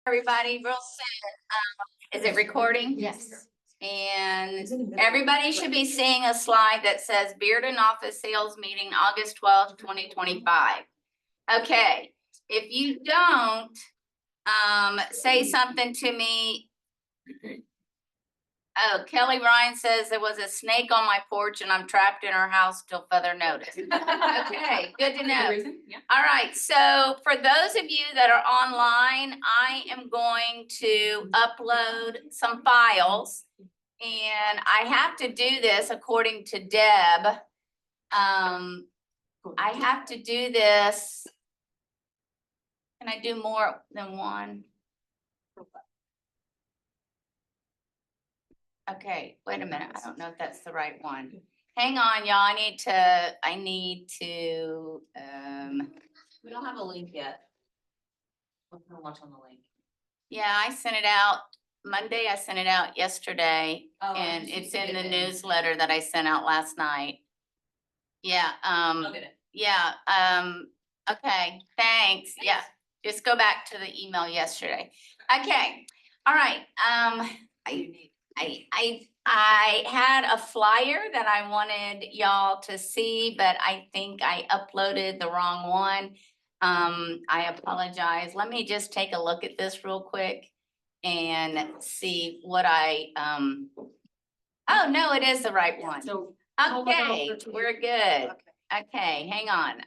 Everybody, real soon. Is it recording? Yes. And everybody should be seeing a slide that says Bearden Office Sales Meeting, August 12th, 2025. Okay, if you don't, say something to me. Oh, Kelly Ryan says there was a snake on my porch and I'm trapped in her house till further notice. Okay, good to know. All right, so for those of you that are online, I am going to upload some files. And I have to do this according to Deb. I have to do this. Can I do more than one? Okay, wait a minute. I don't know if that's the right one. Hang on, y'all. I need to, We don't have a link yet. We're gonna watch on the link. yeah, I sent it out Monday. I sent it out yesterday. Oh, And you it's should in get the it. newsletter that I sent out last night. Yeah, I'll get it. yeah, okay, thanks. Yeah, just go back to the email yesterday. Okay, all right, I had a flyer that I wanted y'all to see, but I think I uploaded the wrong one. I apologize. Let me just take a look at this real quick and see what oh, no, it is the right one. So. Okay, we're good. Okay, hang on.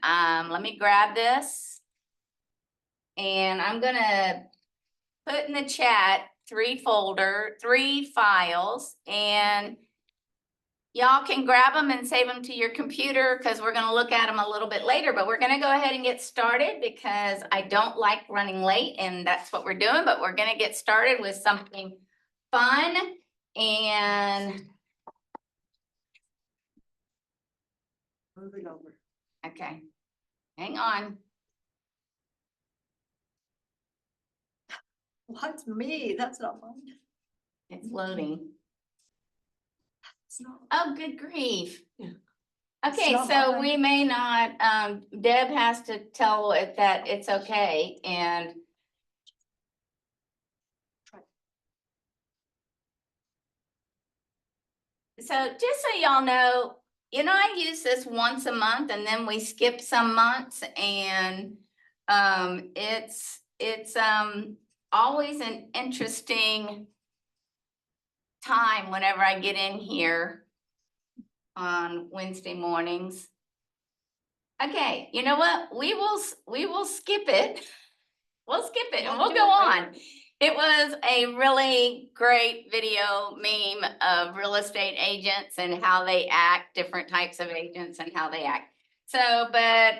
Let me grab this. And I'm gonna put in the chat three files, and y'all can grab them and save them to your computer because we're gonna look at them a little bit later, but we're gonna go ahead and get started because I don't like running late and that's what we're doing, but we're gonna get started with something fun and Moving over. okay, hang on. What's me? That's not fun. It's loading. It's not. Oh, good grief. Yeah. Okay, It's not so mine. we may not, Deb has to tell it that it's okay and. So just so y'all know, I use this once a month and then we skip some months and it's always an interesting time whenever I get in here on Wednesday mornings. Okay, you know what? We will skip it. We'll skip it and we'll go on. It was a really great video meme of real estate agents and how they act, different types of agents and how they act. So, but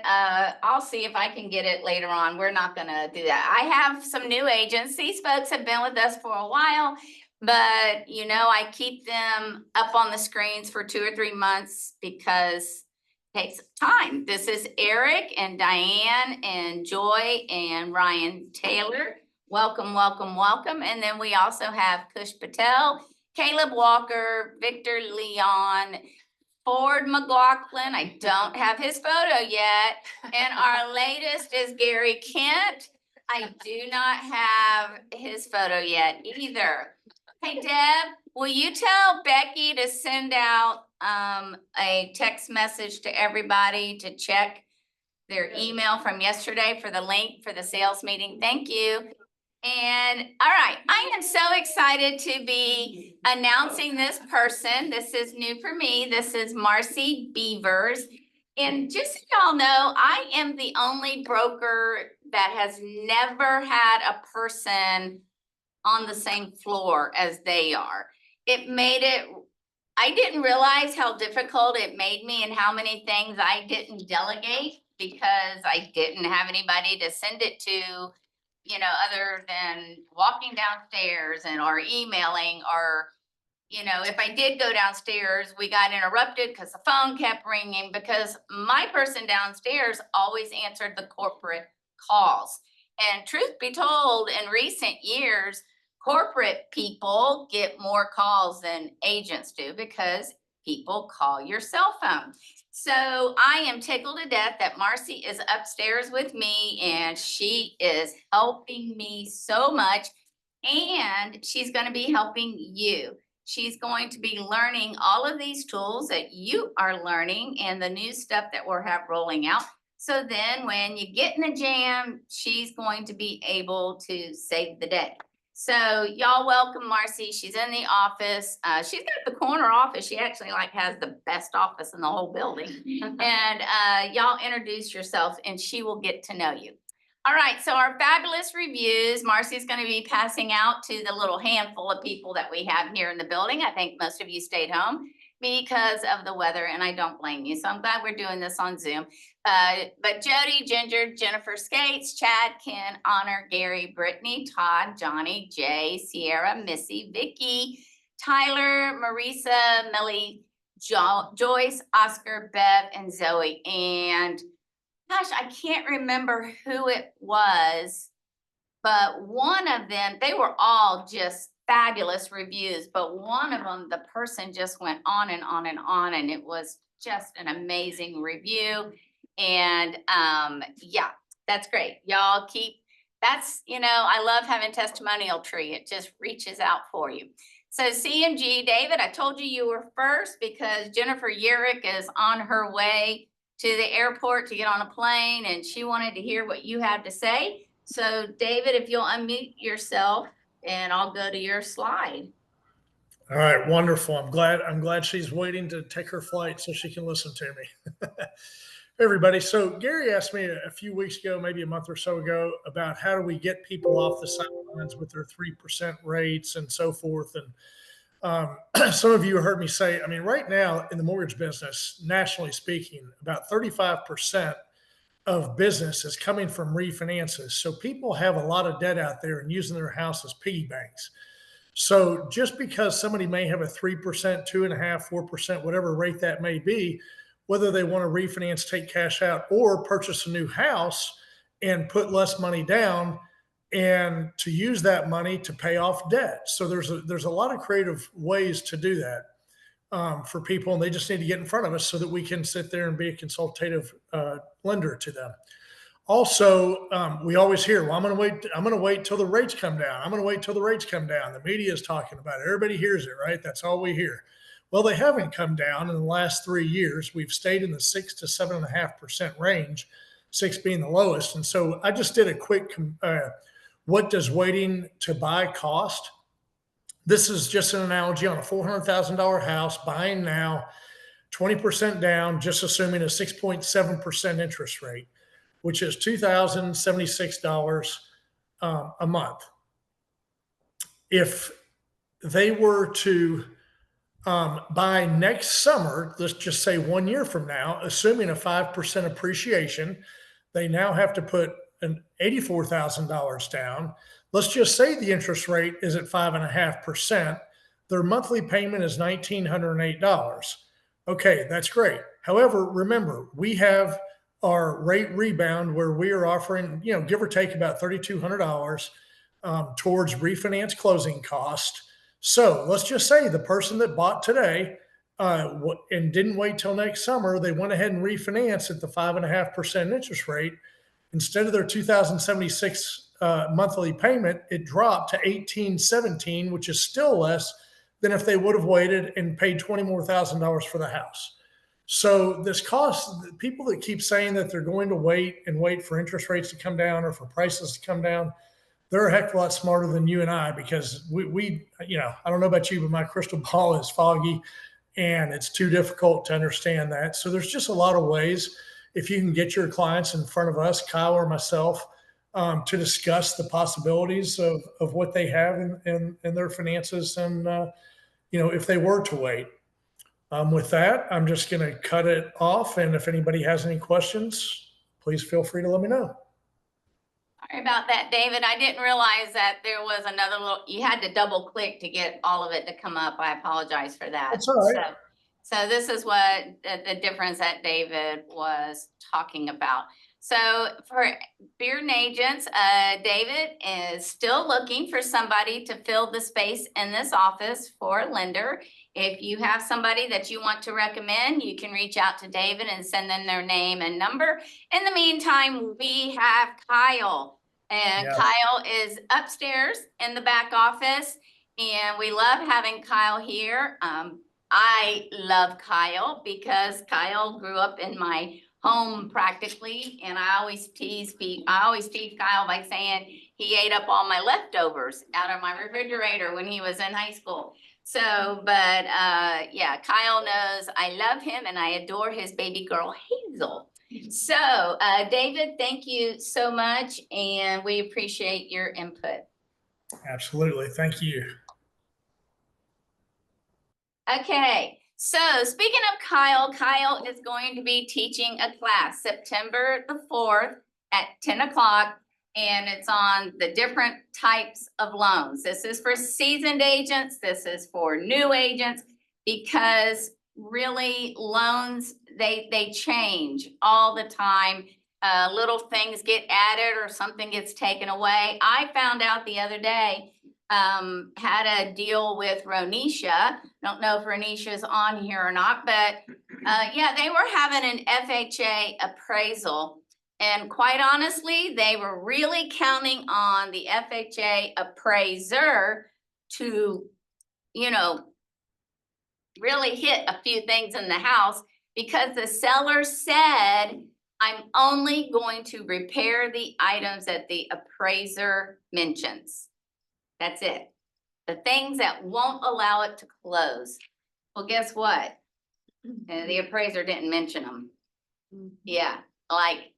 I'll see if I can get it later on. We're not gonna do that. I have some new agents. These folks have been with us for a while, but I keep them up on the screens for 2 or 3 months because it takes time. This is Eric and Diane and Joy and Ryan Taylor. Welcome, welcome, welcome. And then we also have Kush Patel, Caleb Walker, Victor Leon, Ford McLaughlin. I don't have his photo yet. And our latest is Gary Kent. I do not have his photo yet either. Hey, Deb, will you tell Becky to send out a text message to everybody to check their email from yesterday for the link for the sales meeting? Thank you. And all right, I am so excited to be announcing this person. This is new for me. This is Marcy Beavers. And just so y'all know, I am the only broker that has never had a person on the same floor as they are. I didn't realize how difficult it made me and how many things I didn't delegate because I didn't have anybody to send it to, other than walking downstairs or emailing or, if I did go downstairs, we got interrupted because the phone kept ringing because my person downstairs always answered the corporate calls. And truth be told, in recent years, corporate people get more calls than agents do because people call your cell phone. So I am tickled to death that Marcy is upstairs with me and she is helping me so much. And she's going to be helping you. She's going to be learning all of these tools that you are learning and the new stuff that we're rolling out. So then when you get in a jam, she's going to be able to save the day. So y'all welcome Marcy. She's in the office. She's got the corner office. She actually like has the best office in the whole building. And y'all introduce yourself and she will get to know you. All right, so our fabulous reviews, Marcy's going to be passing out to the little handful of people that we have here in the building. I think most of you stayed home because of the weather, and I don't blame you. So I'm glad we're doing this on Zoom. But Jody, Ginger, Jennifer Skates, Chad, Ken, Honor, Gary, Brittany, Todd, Johnny, Jay, Sierra, Missy, Vicky, Tyler, Marisa, Millie, Joyce, Oscar, Bev, and Zoe. And gosh, I can't remember who it was, but one of them, they were all just fabulous reviews, but one of them, the person just went on and on and on, and it was just an amazing review. And yeah, that's great. Y'all keep, that's, you know, I love having testimonial tree. It just reaches out for you. So CMG, David, I told you were first because Jennifer Yerrick is on her way to the airport to get on a plane, and she wanted to hear what you had to say. So David, if you'll unmute yourself and I'll go to your slide. All right, wonderful. I'm glad she's waiting to take her flight so she can listen to me. Hey everybody. So Gary asked me a few weeks ago, maybe a month or so ago, about how do we get people off the sidelines with their 3% rates and so forth. And some of you heard me say, I mean, right now in the mortgage business, nationally speaking, about 35% of business is coming from refinances. So people have a lot of debt out there and using their house as piggy banks. So just because somebody may have a 3%, 2.5%, 4%, whatever rate that may be, whether they want to refinance, take cash out, or purchase a new house and put less money down, and to use that money to pay off debt. So there's a lot of creative ways to do that for people, and they just need to get in front of us so that we can sit there and be a consultative lender to them. Also, we always hear, well, I'm going to wait till the rates come down. I'm going to wait till the rates come down. The media is talking about it. Everybody hears it, right? That's all we hear. Well, they haven't come down in the last 3 years. We've stayed in the 6 to 7.5% range, 6 being the lowest. And so I just did a quick, what does waiting to buy cost? This is just an analogy on a $400,000 house, buying now, 20% down, just assuming a 6.7% interest rate, which is $2,076 a month. If they were to by next summer, let's just say 1 year from now, assuming a 5% appreciation, they now have to put an $84,000 down. Let's just say the interest rate is at 5.5%. Their monthly payment is $1,908. Okay, that's great. However, remember, we have our rate rebound where we are offering, you know, give or take about $3,200 towards refinance closing cost. So let's just say the person that bought today and didn't wait till next summer, they went ahead and refinanced at the 5.5% interest rate. Instead of their $2,076 monthly payment, it dropped to $1,817, which is still less than if they would have waited and paid $20,000 more for the house. So this cost, people that keep saying that they're going to wait for interest rates to come down or for prices to come down, they're a heck of a lot smarter than you and I, because we, you know, I don't know about you, but my crystal ball is foggy and it's too difficult to understand that. So there's just a lot of ways, if you can get your clients in front of us, Kyle or myself, to discuss the possibilities of what they have in their finances. And, you know, if they were to wait. With that, I'm just going to cut it off. And if anybody has any questions, please feel free to let me know. Sorry about that, David. I didn't realize that there was another little, you had to double click to get all of it to come up. I apologize for that. That's all right. So this is what the difference that David was talking about. So for Bearden agents, David is still looking for somebody to fill the space in this office for a lender. If you have somebody that you want to recommend, you can reach out to David and send them their name and number. In the meantime, we have Kyle. And Yes. Kyle is upstairs in the back office, and we love having Kyle here. I love Kyle because Kyle grew up in my home practically, and I always tease Kyle by saying he ate up all my leftovers out of my refrigerator when he was in high school. So, but yeah, Kyle knows I love him and I adore his baby girl Hazel. So, David, thank you so much, and we appreciate your input. Absolutely. Thank you. Okay, so speaking of Kyle, Kyle is going to be teaching a class September the 4th at 10 o'clock, and it's on the different types of loans. This is for seasoned agents, this is for new agents, because really loans, they change all the time. Little things get added or something gets taken away. I found out the other day, had a deal with Ronisha. Don't know if Ronisha is on here or not, but yeah, they were having an FHA appraisal. And quite honestly, they were really counting on the FHA appraiser to, you know, really hit a few things in the house, because the seller said, I'm only going to repair the items that the appraiser mentions. That's it. The things that won't allow it to close. Well, guess what? The appraiser didn't mention them. Yeah, like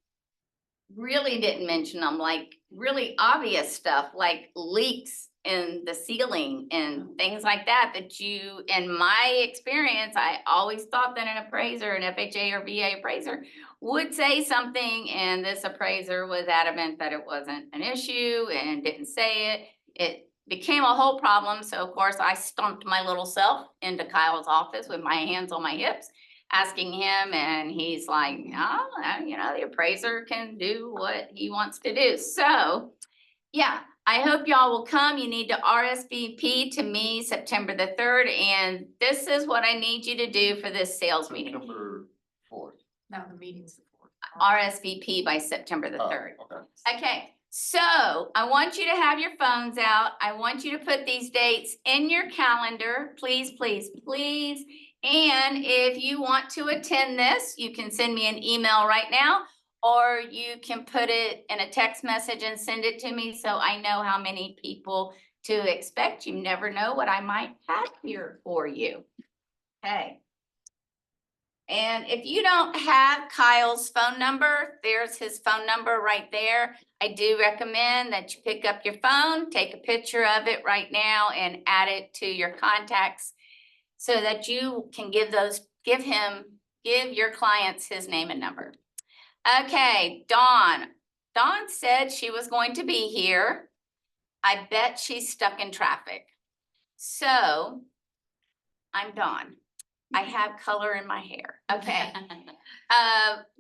really didn't mention them, like really obvious stuff, like leaks in the ceiling and things like that, that you, in my experience, I always thought that an appraiser, an FHA or VA appraiser would say something, and this appraiser was adamant that it wasn't an issue and didn't say it. It became a whole problem. So of course I stumped my little self into Kyle's office with my hands on my hips, asking him, and he's like, no, you know, the appraiser can do what he wants to do. So yeah, I hope y'all will come. You need to RSVP to me September the 3rd, and this is what I need you to do for this sales meeting. September 4th. Now the meeting's the 4th. RSVP by September the Oh, 3rd. okay. Okay, so I want you to have your phones out. I want you to put these dates in your calendar, please, please, please. And if you want to attend this, you can send me an email right now, or you can put it in a text message and send it to me so I know how many people to expect. You never know what I might have here for you. Okay. And if you don't have Kyle's phone number, there's his phone number right there. I do recommend that you pick up your phone, take a picture of it right now and add it to your contacts so that you can give your clients his name and number. Okay, Dawn. Dawn said she was going to be here. I bet she's stuck in traffic. So I'm Dawn. I have color in my hair. Okay.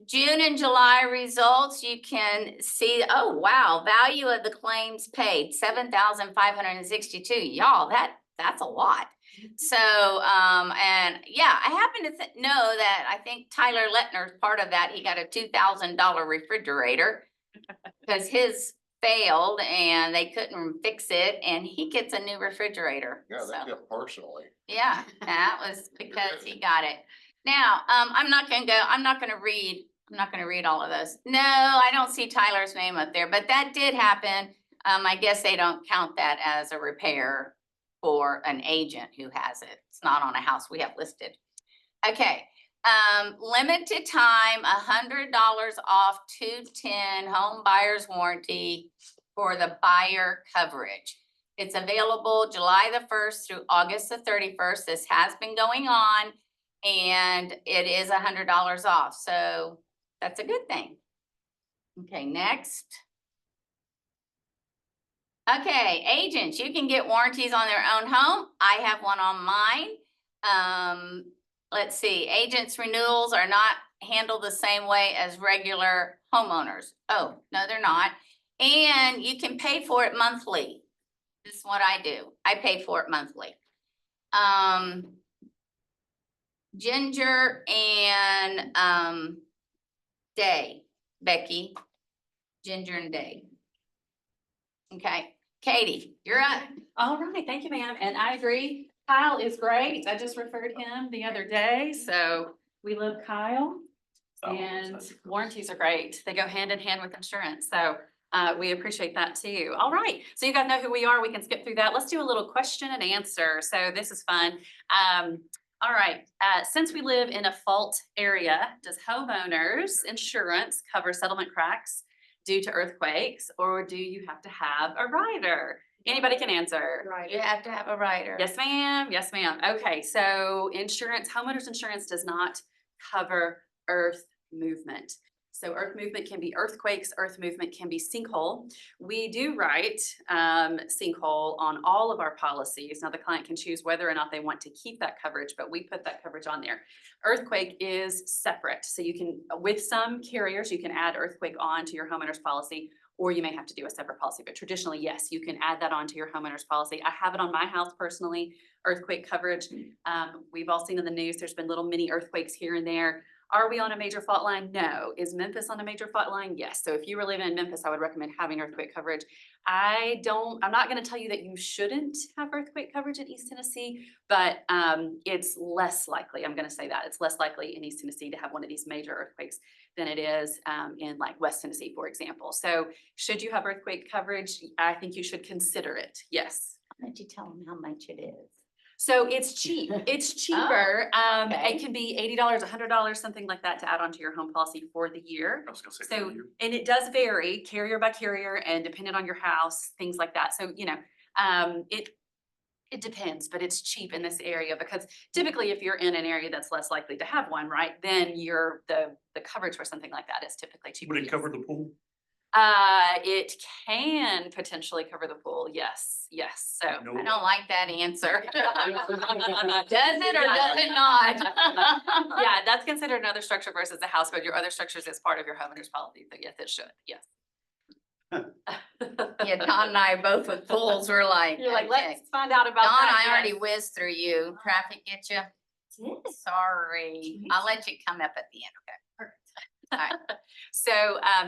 June and July results, you can see, oh, wow, value of the claims paid, 7,562. Y'all, that's a lot. So, and yeah, I happen to know that I think Tyler Lettner's part of that. He got a $2,000 refrigerator because his failed and they couldn't fix it, and he gets a new refrigerator. Yeah, So, they get personally. yeah, that was because he got it. Now, I'm not gonna read all of those. No, I don't see Tyler's name up there, but that did happen. I guess they don't count that as a repair for an agent who has it. It's not on a house we have listed. Okay, limited time, $100 off 210 home buyer's warranty for the buyer coverage. It's available July the 1st through August the 31st. This has been going on, and it is $100 off. So that's a good thing. Okay, next. Okay, agents, you can get warranties on their own home. I have one on mine. Let's see, agents renewals are not handled the same way as regular homeowners. Oh, no, they're not. And you can pay for it monthly. This is what I do. I pay for it monthly. Ginger and, Day, Becky, Ginger and Day. Okay, Katie, you're up. All right, thank you, ma'am. And I agree. Kyle is great. I just referred him the other day, so we love Kyle. And warranties are great. They go hand in hand with insurance, so we appreciate that too. All right, so you guys know who we are. We can skip through that. Let's do a little question and answer. So this is fun. All right, since we live in a fault area, does homeowners insurance cover settlement cracks due to earthquakes, or do you have to have a rider? Anybody can answer. You have to have a rider. Yes, ma'am. Yes, ma'am. Okay, so insurance, homeowners insurance does not cover earth movement. So earth movement can be earthquakes, earth movement can be sinkhole. We do write sinkhole on all of our policies. Now the client can choose whether or not they want to keep that coverage, but we put that coverage on there. Earthquake is separate. So you can, with some carriers, you can add earthquake on to your homeowner's policy, or you may have to do a separate policy. But traditionally, yes, you can add that on to your homeowner's policy. I have it on my house personally, earthquake coverage. We've all seen in the news, there's been little mini earthquakes here and there. Are we on a major fault line? No. Is Memphis on a major fault line? Yes. So if you were living in Memphis, I would recommend having earthquake coverage. I'm not going to tell you that you shouldn't have earthquake coverage in East Tennessee, but it's less likely. I'm going to say that it's less likely in East Tennessee to have one of these major earthquakes than it is in like West Tennessee, for example. So should you have earthquake coverage? I think you should consider it. Yes. Why don't you tell them how much it is? So it's cheap. It's cheaper. okay. It can be $80, $100, something like that to add onto your home policy for the year. I was gonna say. So, and it does vary carrier by carrier and dependent on your house, things like that. So, you know, it depends, but it's cheap in this area because typically if you're in an area that's less likely to have one, right, then the coverage for something like that is typically cheaper. Would it cover the pool? It can potentially cover the pool. Yes, yes. So. No. I don't like that answer. Does it or does it not? Yeah, that's considered another structure versus a house, but your other structures is part of your homeowner's policy. So yes, it should. Yes. Yeah, Don and I both with pools were like, You're like, okay. let's find out about Don, that. I already Yes. whizzed through you. Traffic get you? Sorry. I'll let you come up at the end, okay? So,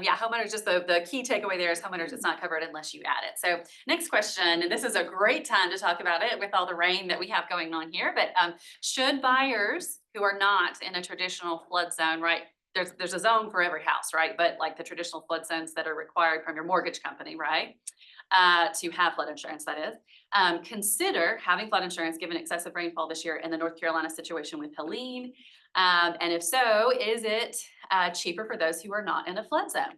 yeah, homeowners, just the key takeaway there is homeowners, it's not covered unless you add it. So next question, and this is a great time to talk about it with all the rain that we have going on here, but should buyers who are not in a traditional flood zone, right? There's a zone for every house, right? But like the traditional flood zones that are required from your mortgage company, right? To have flood insurance, that is. Consider having flood insurance given excessive rainfall this year in the North Carolina situation with Helene. And if so, is it cheaper for those who are not in a flood zone?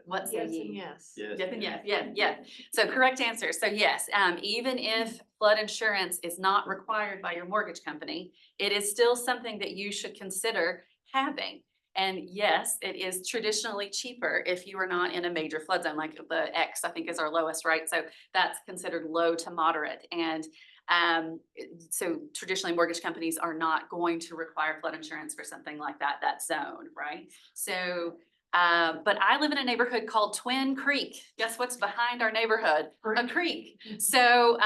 What say ye? Yes. Yes and yes, yeah. So correct answer. So yes, even if flood insurance is not required by your mortgage company, it is still something that you should consider having. And yes, it is traditionally cheaper if you are not in a major flood zone, like the X, I think is our lowest, right? So that's considered low to moderate. And so traditionally mortgage companies are not going to require flood insurance for something like that zone, right? So, but I live in a neighborhood called Twin Creek. Guess what's behind our neighborhood? A creek. So,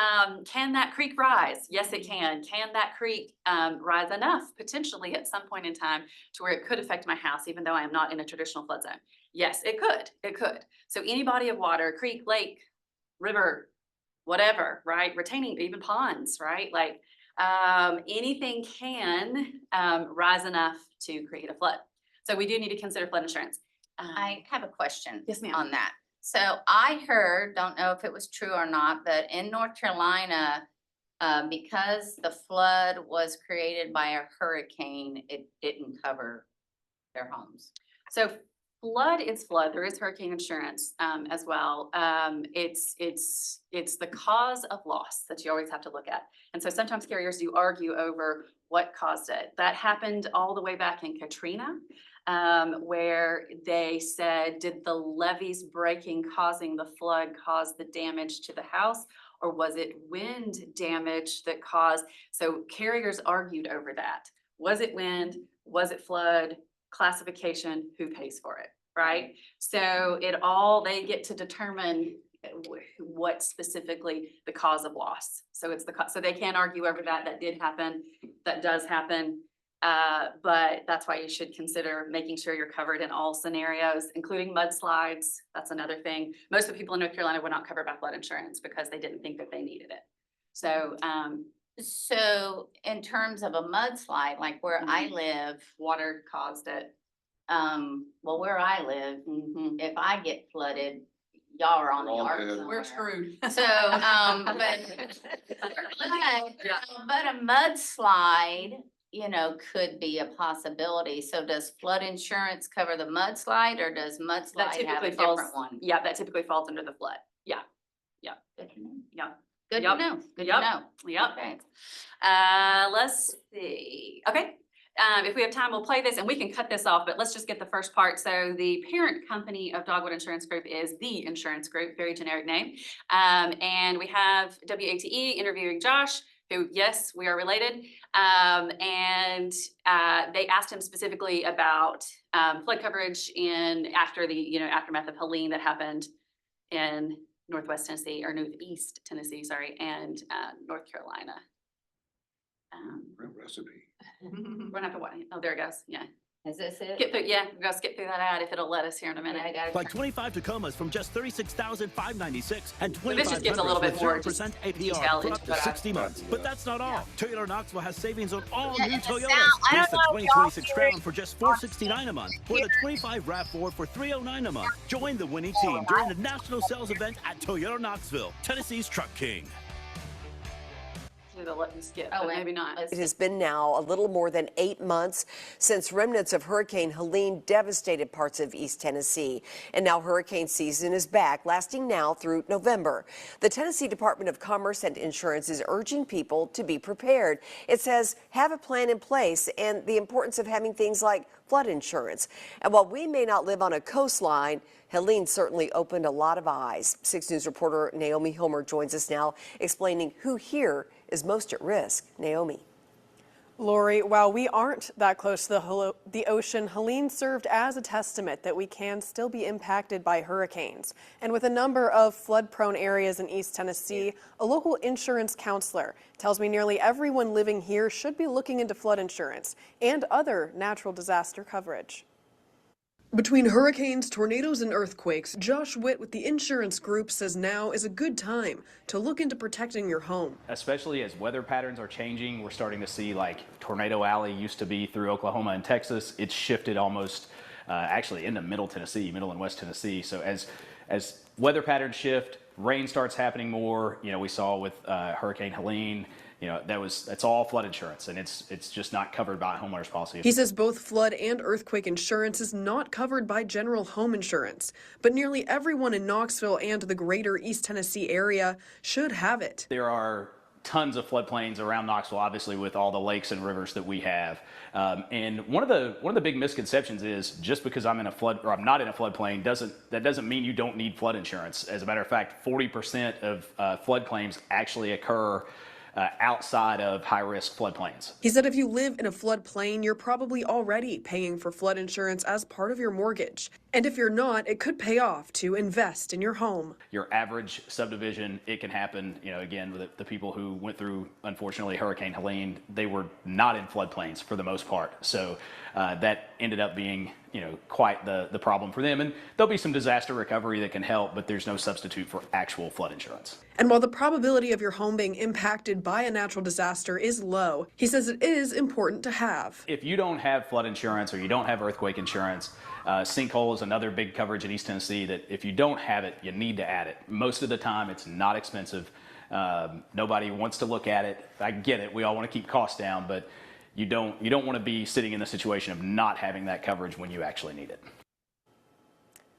can that creek rise? Yes, it can. Can that creek, rise enough potentially at some point in time to where it could affect my house, even though I am not in a traditional flood zone? Yes, it could. It could. So any body of water, creek, lake, river, whatever, right? Retaining, even ponds, right? Like, anything can, rise enough to create a flood. So we do need to consider flood insurance. I have a question Yes, ma'am. on that. So I heard, don't know if it was true or not, but in North Carolina, because the flood was created by a hurricane, it didn't cover their homes. So flood is flood. There is hurricane insurance, as well. It's the cause of loss that you always have to look at. And so sometimes carriers do argue over what caused it. That happened all the way back in Katrina, where they said, did the levees breaking causing the flood cause the damage to the house? Or was it wind damage that caused? So carriers argued over that. Was it wind? Was it flood? classification, who pays for it, right? So they get to determine what specifically the cause of loss. So it's so they can't argue over that. That did happen. That does happen. But that's why you should consider making sure you're covered in all scenarios, including mudslides. That's another thing. Most of the people in North Carolina were not covered by flood insurance because they didn't think that they needed it. So, So in terms of a mudslide, like where I live, water caused it. well, where I live, Mhm. if I get flooded, y'all are on the We're all ark dead. somewhere. We're screwed. So, but a mudslide, you know, could be a possibility. So does flood insurance cover the mudslide or does That mudslide have typically a falls, different one? yeah, that typically falls under the flood. Yeah, Good to know. yeah, Good to Yep. know. Good to Yep. know. yep. Okay. Let's see. Okay. If we have time, we'll play this and we can cut this off, but let's just get the first part. So the parent company of Dogwood Insurance Group is The Insurance Group, very generic name. And we have WATE interviewing Josh, who, yes, we are related. And they asked him specifically about flood coverage in after the, aftermath of Helene that happened in Northwest Tennessee or Northeast Tennessee, sorry, and North Carolina. Great recipe. We're gonna have to watch. Oh, there it goes. Yeah. Is this it? We're gonna skip through that ad if it'll let us here in a Yeah, I minute. gotta Like turn- 25 Tacomas from just $36,596 and So this just gives a little bit more just 0% detail APR for into up to what I- 60 months. But that's not all. Toyota Knoxville has savings on all Yeah, new and the Toyotas. sound- I Lease don't the know if y'all 2026 hear it. Crown for just $469 a month, or the 25 RAV4 for $309 a month. Join the winning team during the national sales event at Toyota Knoxville, Tennessee's Truck King. They'll let me skip, Oh, but wait, maybe not. let's- It has been now a little more than 8 months since remnants of Hurricane Helene devastated parts of East Tennessee. And now hurricane season is back, lasting now through November. The Tennessee Department of Commerce and Insurance is urging people to be prepared. It says have a plan in place and the importance of having things like flood insurance. And while we may not live on a coastline, Helene certainly opened a lot of eyes. 6 News reporter Naomi Homer joins us now, explaining who here is most at risk. Naomi. Lori, while we aren't that close to the ocean, Helene served as a testament that we can still be impacted by hurricanes. And with a number of flood-prone areas in East Tennessee, a local insurance counselor tells me nearly everyone living here should be looking into flood insurance and other natural disaster coverage. Between hurricanes, tornadoes, and earthquakes, Josh Witt with the insurance group says now is a good time to look into protecting your home. Especially as weather patterns are changing, we're starting to see like Tornado Alley used to be through Oklahoma and Texas. It's shifted almost actually into Middle Tennessee, Middle and West Tennessee. So as weather patterns shift, rain starts happening more. We saw with Hurricane Helene. That's all flood insurance, and it's just not covered by a homeowner's policy. He says both flood and earthquake insurance is not covered by general home insurance, but nearly everyone in Knoxville and the greater East Tennessee area should have it. There are tons of floodplains around Knoxville, obviously, with all the lakes and rivers that we have. And one of the big misconceptions is just because I'm in a flood or I'm not in a floodplain doesn't mean you don't need flood insurance. As a matter of fact, 40% of flood claims actually occur outside of high-risk floodplains. He said if you live in a floodplain, you're probably already paying for flood insurance as part of your mortgage. And if you're not, it could pay off to invest in your home. Your average subdivision, it can happen, again, with the people who went through, unfortunately, Hurricane Helene, they were not in floodplains for the most part. So that ended up being, quite the problem for them. And there'll be some disaster recovery that can help, but there's no substitute for actual flood insurance. And while the probability of your home being impacted by a natural disaster is low, he says it is important to have. If you don't have flood insurance or you don't have earthquake insurance, sinkhole is another big coverage in East Tennessee that if you don't have it, you need to add it. Most of the time, it's not expensive. Nobody wants to look at it. I get it. We all want to keep costs down, but you don't want to be sitting in the situation of not having that coverage when you actually need it.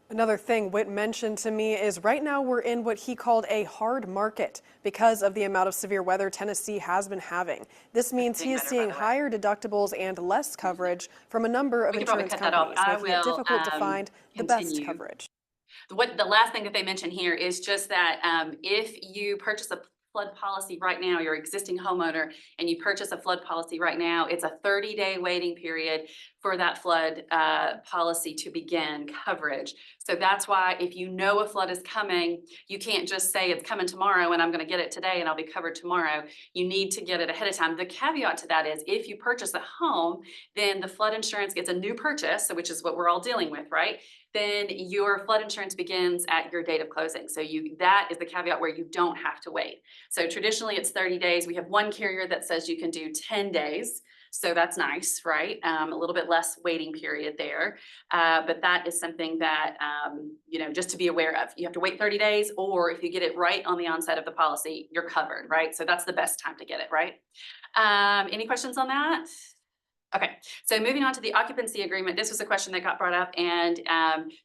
Another thing Witt mentioned to me is right now we're in what he called a hard market because of the amount of severe weather Tennessee has been having. This means he is seeing higher deductibles and less coverage from a number of We can probably insurance cut that off. companies, making it I will, difficult to find the best continue. coverage. The last thing that they mentioned here is just that if you purchase a flood policy right now, you're existing homeowner, and you purchase a flood policy right now, it's a 30-day waiting period for that flood policy to begin coverage. So that's why if you know a flood is coming, you can't just say it's coming tomorrow and I'm gonna get it today and I'll be covered tomorrow. You need to get it ahead of time. The caveat to that is if you purchase a home, then the flood insurance gets a new purchase, which is what we're all dealing with, right? Then your flood insurance begins at your date of closing. So that is the caveat where you don't have to wait. So traditionally it's 30 days. We have one carrier that says you can do 10 days. So that's nice, right? A little bit less waiting period there. But that is something that, just to be aware of. You have to wait 30 days, or if you get it right on the onset of the policy, you're covered, right? So that's the best time to get it, right? Any questions on that? Okay, so moving on to the occupancy agreement, this was a question that got brought up, and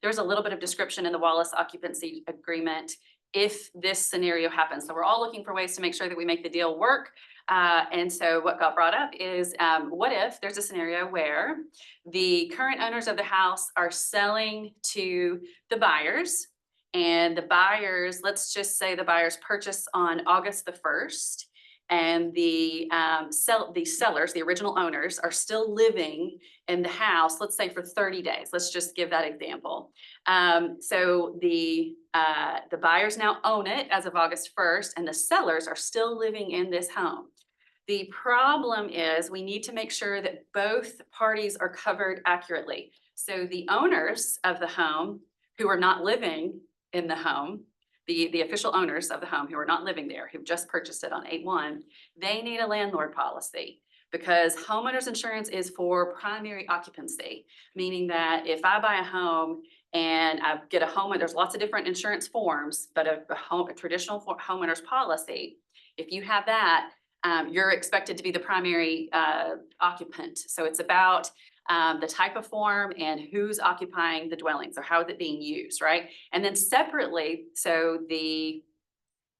there's a little bit of description in the Wallace occupancy agreement if this scenario happens. So we're all looking for ways to make sure that we make the deal work. And so what got brought up is, what if there's a scenario where the current owners of the house are selling to the buyers, and the buyers, let's just say the buyers purchase on August the 1st, and the sellers, the original owners, are still living in the house, let's say for 30 days. Let's just give that example. So the buyers now own it as of August 1st, and the sellers are still living in this home. The problem is we need to make sure that both parties are covered accurately. So the owners of the home who are not living in the home, the official owners of the home who are not living there, who just purchased it on 8/1, they need a landlord policy, because homeowners insurance is for primary occupancy, meaning that if I buy a home and I get a home, there's lots of different insurance forms, but a traditional homeowners policy, if you have that, you're expected to be the primary occupant. So it's about the type of form and who's occupying the dwellings, or how is it being used, right? And then separately, so the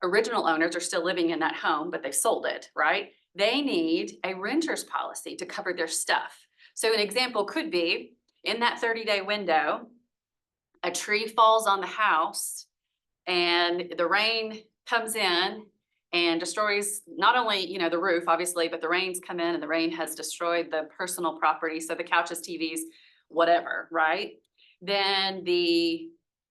original owners are still living in that home, but they sold it, right? They need a renter's policy to cover their stuff. So an example could be, in that 30-day window, a tree falls on the house and the rain comes in and destroys not only, the roof, obviously, but the rains come in and the rain has destroyed the personal property. So the couches, TVs, whatever, right? Then the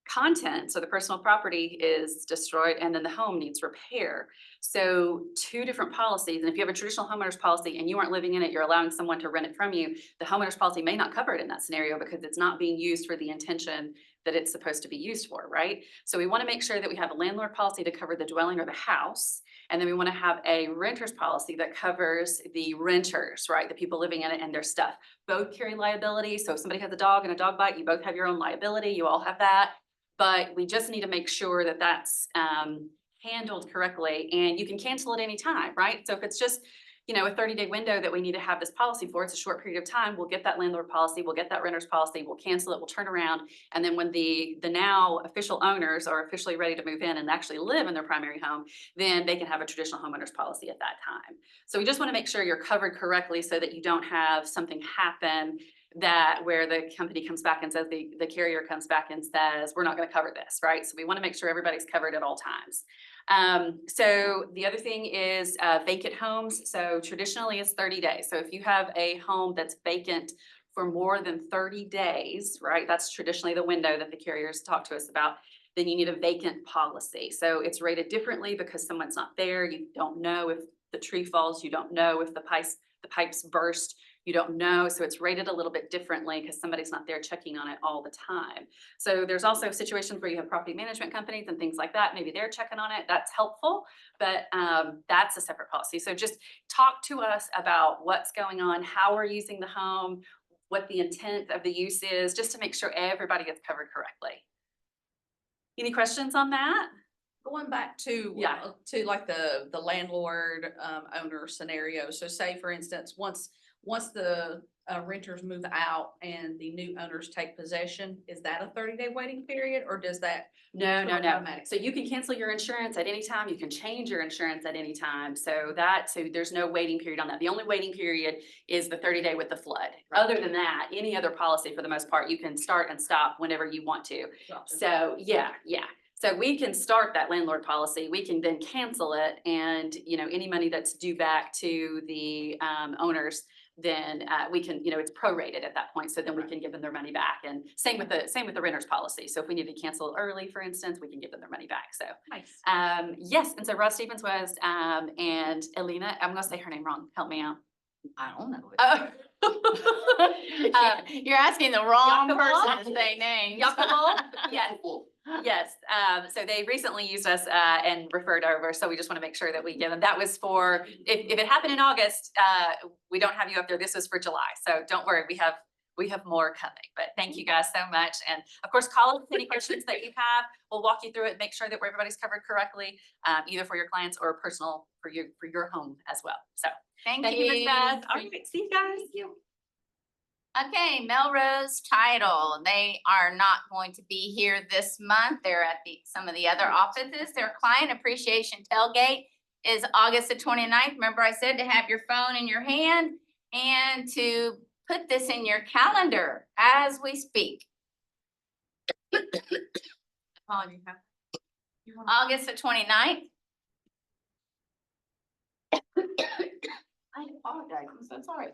content, so the personal property is destroyed, and then the home needs repair. So two different policies. And if you have a traditional homeowners policy and you aren't living in it, you're allowing someone to rent it from you, the homeowners policy may not cover it in that scenario because it's not being used for the intention that it's supposed to be used for, right? So we want to make sure that we have a landlord policy to cover the dwelling or the house. And then we want to have a renter's policy that covers the renters, right? The people living in it and their stuff. Both carry liability. So if somebody has a dog and a dog bite, you both have your own liability. You all have that. But we just need to make sure that that's handled correctly, and you can cancel at any time, right? So if it's just, a 30-day window that we need to have this policy for, it's a short period of time, we'll get that landlord policy, we'll get that renter's policy, we'll cancel it, we'll turn around. And then when the now official owners are officially ready to move in and actually live in their primary home, then they can have a traditional homeowners policy at that time. So we just want to make sure you're covered correctly so that you don't have something happen that where the company comes back and says, the carrier comes back and says, we're not going to cover this, right? So we want to make sure everybody's covered at all times. So the other thing is vacant homes. So traditionally it's 30 days. So if you have a home that's vacant for more than 30 days, right? That's traditionally the window that the carriers talk to us about. Then you need a vacant policy. So it's rated differently because someone's not there. You don't know if the tree falls. You don't know if the pipes burst. You don't know. So it's rated a little bit differently because somebody's not there checking on it all the time. So there's also situations where you have property management companies and things like that. Maybe they're checking on it. That's helpful, but that's a separate policy. So just talk to us about what's going on, how we're using the home, what the intent of the use is, just to make sure everybody gets covered correctly. Any questions on that? Going back to, Yeah. to like the landlord owner scenario. So say for instance, once the renters move out and the new owners take possession, is that a 30-day waiting period, or does that? No. automatic? So you can cancel your insurance at any time. You can change your insurance at any time. So there's no waiting period on that. The only waiting period is the 30-day with the flood. Other than that, any other policy for the most part, you can start and stop whenever you want to. Gotcha. So, yeah. So we can start that landlord policy, we can then cancel it, and, any money that's due back to the owners, then we can, it's prorated at that point, so then we can give them their money back. And same with the renters policy. So if we need to cancel early, for instance, we can give them their money back. So Nice. yes, and so Ross Stevens was, and Elena, I'm gonna say her name wrong, help me out. I don't know. Oh. You're asking the wrong Yakubal? person to say names. Yakubal? Yes. Yes, so they recently used us and referred over, so we just want to make sure that we give them. That was for, if it happened in August, we don't have you up there. This was for July, so don't worry, we have more coming. But thank you guys so much, and of course, call us with any questions that you have. We'll walk you through it, make sure that everybody's covered correctly, either for your clients or personal for your home as well. So Thank thank you, Ms. you. Beth. All right, see you guys. Okay, Melrose Title, they are not going to be here this month. They're at some of the other offices. Their client appreciation tailgate is August the 29th. Remember I said to have your phone in your hand and to put this in your calendar as we speak. August the 29th. I apologize, I'm so sorry.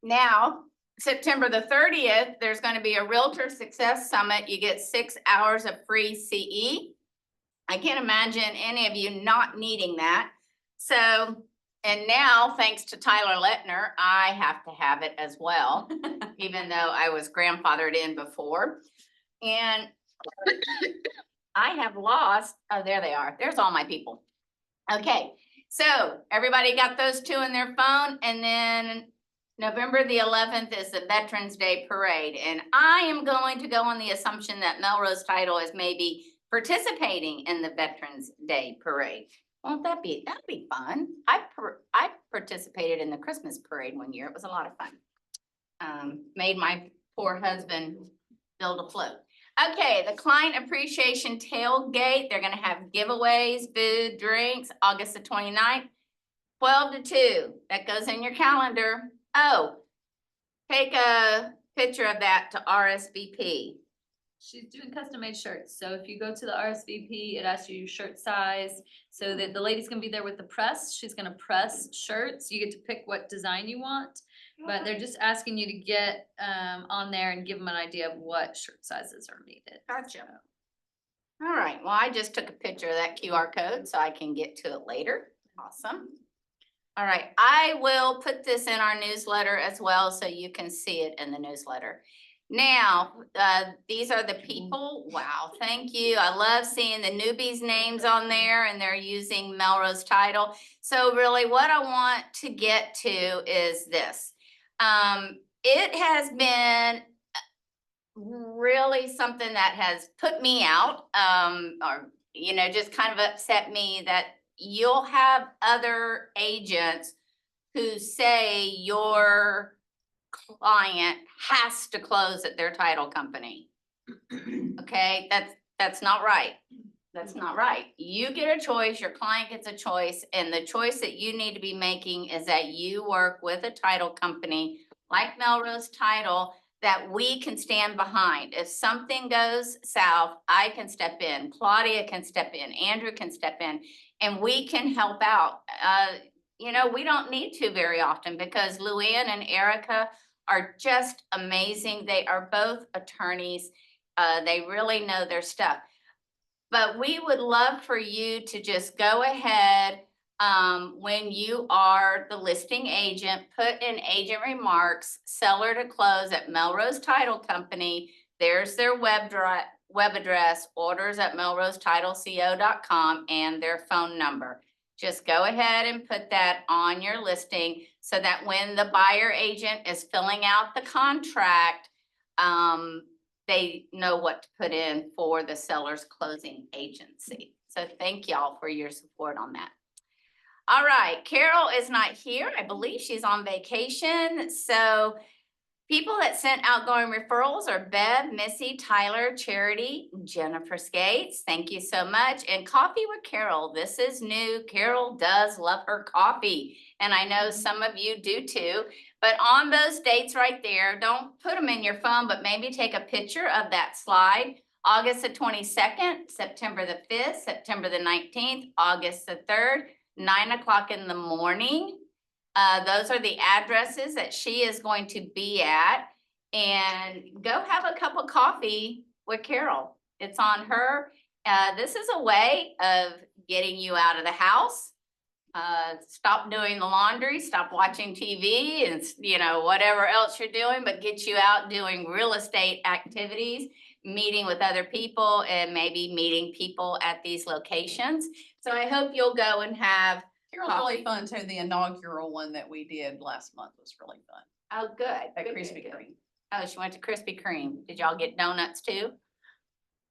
Now, September the 30th, there's going to be a Realtor Success Summit. You get 6 hours of free CE. I can't imagine any of you not needing that. So, and now, thanks to Tyler Lettner, I have to have it as well, even though I was grandfathered in before. And I have lost, oh, there they are. There's all my people. Okay, so everybody got those two in their phone, and then November the 11th is the Veterans Day Parade, and I am going to go on the assumption that Melrose Title is maybe participating in the Veterans Day Parade. Won't that be, that'd be fun. I participated in the Christmas parade one year. It was a lot of fun. Made my poor husband build a float. Okay, the Client Appreciation Tailgate, they're gonna have giveaways, food, drinks, August the 29th, 12 to 2. That goes in your calendar. Oh, take a picture of that to RSVP. She's doing custom made shirts. So if you go to the RSVP, it asks you your shirt size. So that the lady's gonna be there with the press. She's gonna press shirts. You get to pick what design you want. But they're just asking you to get on there and give them an idea of what shirt sizes are needed. Gotcha. All right, well, I just took a picture of that QR code so I can get to it later. Awesome. All right, I will put this in our newsletter as well so you can see it in the newsletter. Now, these are the people. Wow, thank you. I love seeing the newbies' names on there and they're using Melrose Title. So really what I want to get to is this. It has been really something that has put me out, or, just kind of upset me that you'll have other agents who say your client has to close at their title company. Okay, that's not right. That's not right. You get a choice, your client gets a choice, and the choice that you need to be making is that you work with a title company like Melrose Title that we can stand behind. If something goes south, I can step in, Claudia can step in, Andrew can step in, and we can help out. We don't need to very often because Luann and Erica are just amazing. They are both attorneys. They really know their stuff. But we would love for you to just go ahead when you are the listing agent, put in agent remarks, seller to close at Melrose Title Company. There's their web address, orders@melrosetitleco.com, and their phone number. Just go ahead and put that on your listing so that when the buyer agent is filling out the contract, they know what to put in for the seller's closing agency. So thank y'all for your support on that. All right, Carol is not here. I believe she's on vacation. So if People that sent outgoing referrals are Bev, Missy, Tyler, Charity, Jennifer Skates. Thank you so much. And Coffee with Carol. This is new. Carol does love her coffee. And I know some of you do too. But on those dates right there, don't put them in your phone, but maybe take a picture of that slide. August the 22nd, September the 5th, September the 19th, August the 3rd, 9 o'clock in the morning. Those are the addresses that she is going to be at. And go have a cup of coffee with Carol. It's on her. This is a way of getting you out of the house. Stop doing the laundry, stop watching TV and, you know, whatever else you're doing, but get you out doing real estate activities, meeting with other people and maybe meeting people at these locations. So I hope you'll go and have. Carol's really fun too. The inaugural one that we did last month was really fun Oh, good. at good, Krispy good, good. Kreme. Oh, she went to Krispy Kreme. Did y'all get donuts too?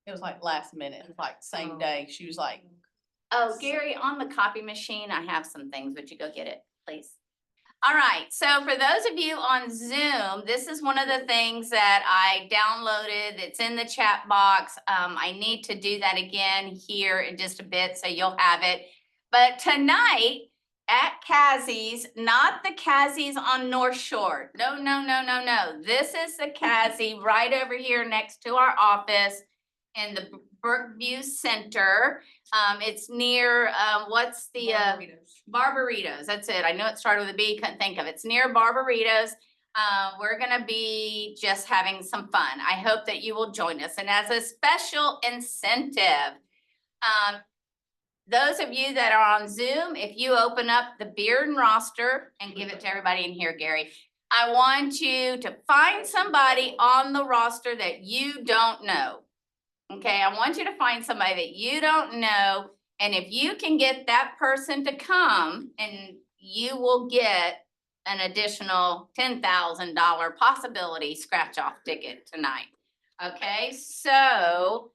It was like last minute, it was like same Oh. day. She was like, Oh, Gary, on the copy machine, I have some things. Would you go get it, please? All right, so for those of you on Zoom, this is one of the things that I downloaded. It's in the chat box. I need to do that again here in just a bit, so you'll have it. But tonight at Kazzy's, not the Kazzy's on North Shore. No, no, no, no, no. This is the Kazzy right over here next to our office in the Brookview Center. It's near, what's the, Margaritas. Barbaritos, that's it. I knew it started with a B, couldn't think of it. It's near Barbaritos. We're gonna be just having some fun. I hope that you will join us. And as a special incentive, those of you that are on Zoom, if you open up the Beard and roster and give it to everybody in here, Gary, I want you to find somebody on the roster that you don't know. Okay, I want you to find somebody that you don't know, and if you can get that person to come, and you will get an additional $10,000 possibility scratch-off ticket tonight. Okay, so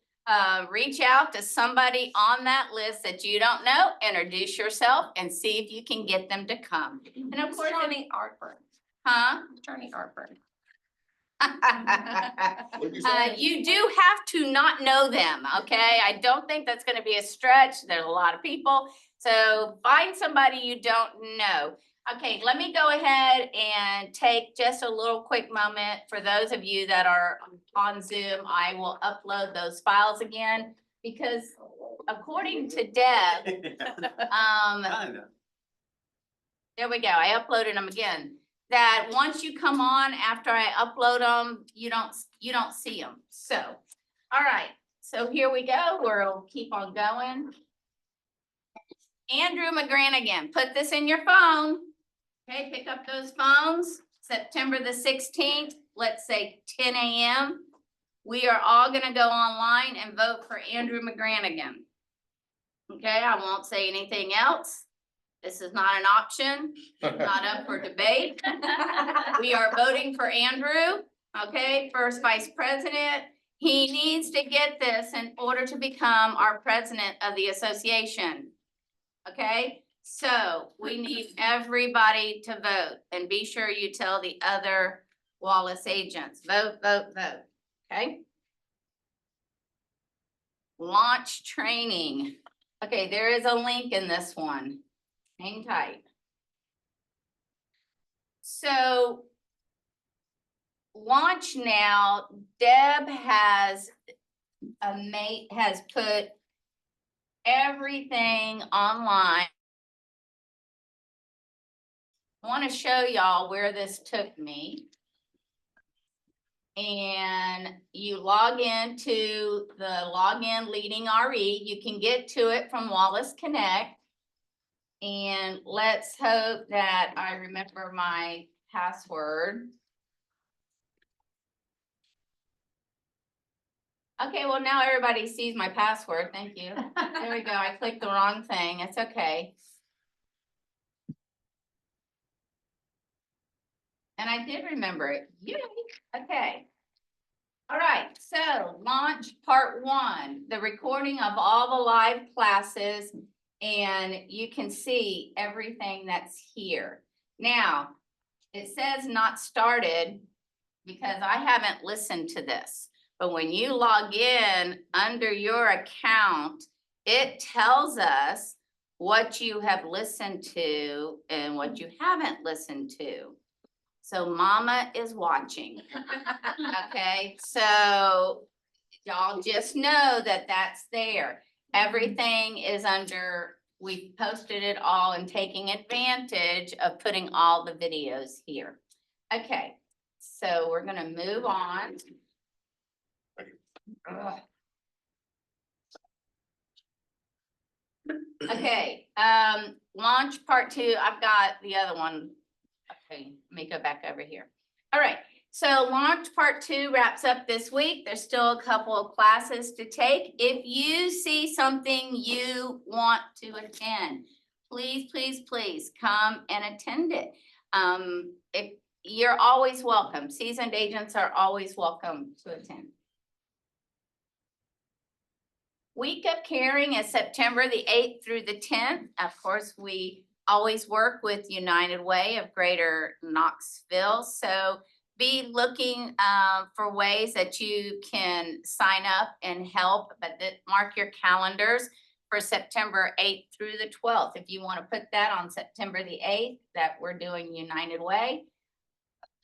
reach out to somebody on that list that you don't know, introduce yourself, and see if you can get them to come. And of course, Johnny Artburn. huh? Johnny Artburn. What'd you say? You do have to not know them, okay? I don't think that's gonna be a stretch. There's a lot of people. So find somebody you don't know. Okay, let me go ahead and take just a little quick moment. For those of you that are on Zoom, I will upload those files again because according to Deb, Kinda. there we go. I uploaded them again. That once you come on after I upload them, you don't see them. So, all right. So here we go. We'll keep on going. Andrew McGranagan, put this in your phone. Okay, pick up those phones. September the 16th, let's say 10 a.m. We are all gonna go online and vote for Andrew McGranagan. Okay, I won't say anything else. This is not an option, not up for debate. We are voting for Andrew, okay, first vice president. He needs to get this in order to become our president of the association. Okay, so we need everybody to vote, and be sure you tell the other Wallace agents, vote, vote, vote, okay? Launch training. Okay, there is a link in this one. Hang tight. So launch now, Deb has has put everything online. I want to show y'all where this took me. And you log into the login Leading RE. You can get to it from Wallace Connect. And let's hope that I remember my password. Okay, well, now everybody sees my password. Thank you. There we go. I clicked the wrong thing. It's okay. And I did remember it. Yay. Okay. All right, so launch part 1, the recording of all the live classes, and you can see everything that's here. Now, it says not started. because I haven't listened to this. But when you log in under your account, it tells us what you have listened to and what you haven't listened to. So mama is watching. Okay, so y'all just know that that's there. Everything is under, we've posted it all and taking advantage of putting all the videos here. Okay, so we're gonna move on. Ugh. Okay, launch part 2, I've got the other one. Okay, let me go back over here. All right, so launch part 2 wraps up this week. There's still a couple of classes to take. If you see something you want to attend, please, please, please come and attend it. If you're always welcome, seasoned agents are always welcome to attend. Week of Caring is September the 8th through the 10th. Of course, we always work with United Way of Greater Knoxville. So be looking for ways that you can sign up and help, but mark your calendars for September 8th through the 12th. If you want to put that on September the 8th, that we're doing United Way,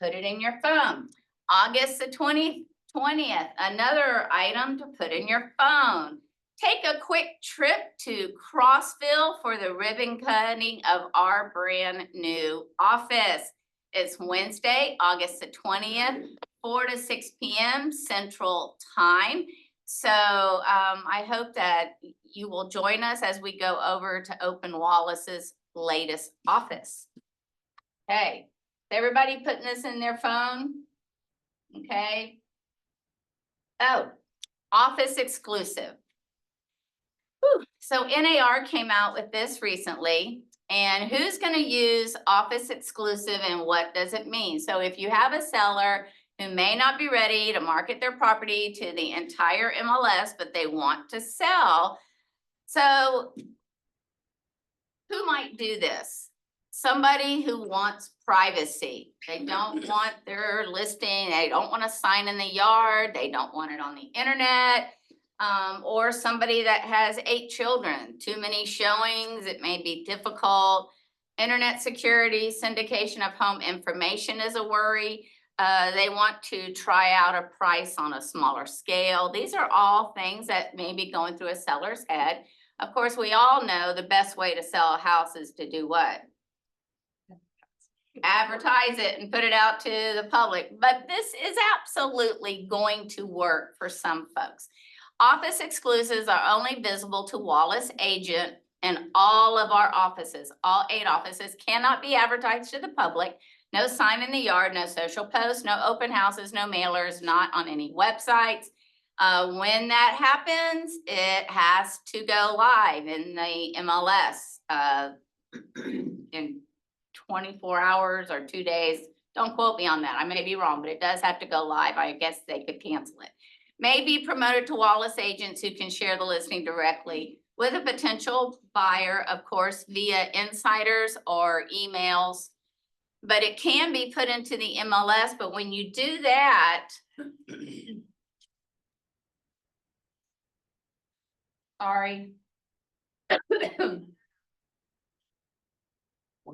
put it in your phone. August the 20th, another item to put in your phone. Take a quick trip to Crossville for the ribbon cutting of our brand new office. It's Wednesday, August the 20th, 4 to 6 p.m. Central Time. So I hope that you will join us as we go over to Open Wallace's latest office. Okay, everybody putting this in their phone? Okay. Oh, office exclusive. Whew. So NAR came out with this recently, and who's going to use office exclusive and what does it mean? So if you have a seller who may not be ready to market their property to the entire MLS, but they want to sell, so who might do this? Somebody who wants privacy. They don't want their listing, they don't want a sign in the yard, they don't want it on the internet. Or somebody that has 8 children, too many showings, it may be difficult. Internet security, syndication of home information is a worry. They want to try out a price on a smaller scale. These are all things that may be going through a seller's head. Of course, we all know the best way to sell a house is to do what? Advertise it and put it out to the public. But this is absolutely going to work for some folks. Office exclusives are only visible to Wallace agent, and all of our offices, all 8 offices, cannot be advertised to the public. No sign in the yard, no social posts, no open houses, no mailers, not on any websites. When that happens, it has to go live in the MLS in 24 hours or 2 days. Don't quote me on that. I may be wrong, but it does have to go live. I guess they could cancel it. May be promoted to Wallace agents who can share the listing directly with a potential buyer, of course, via insiders or emails. But it can be put into the MLS, but when you do that, sorry. What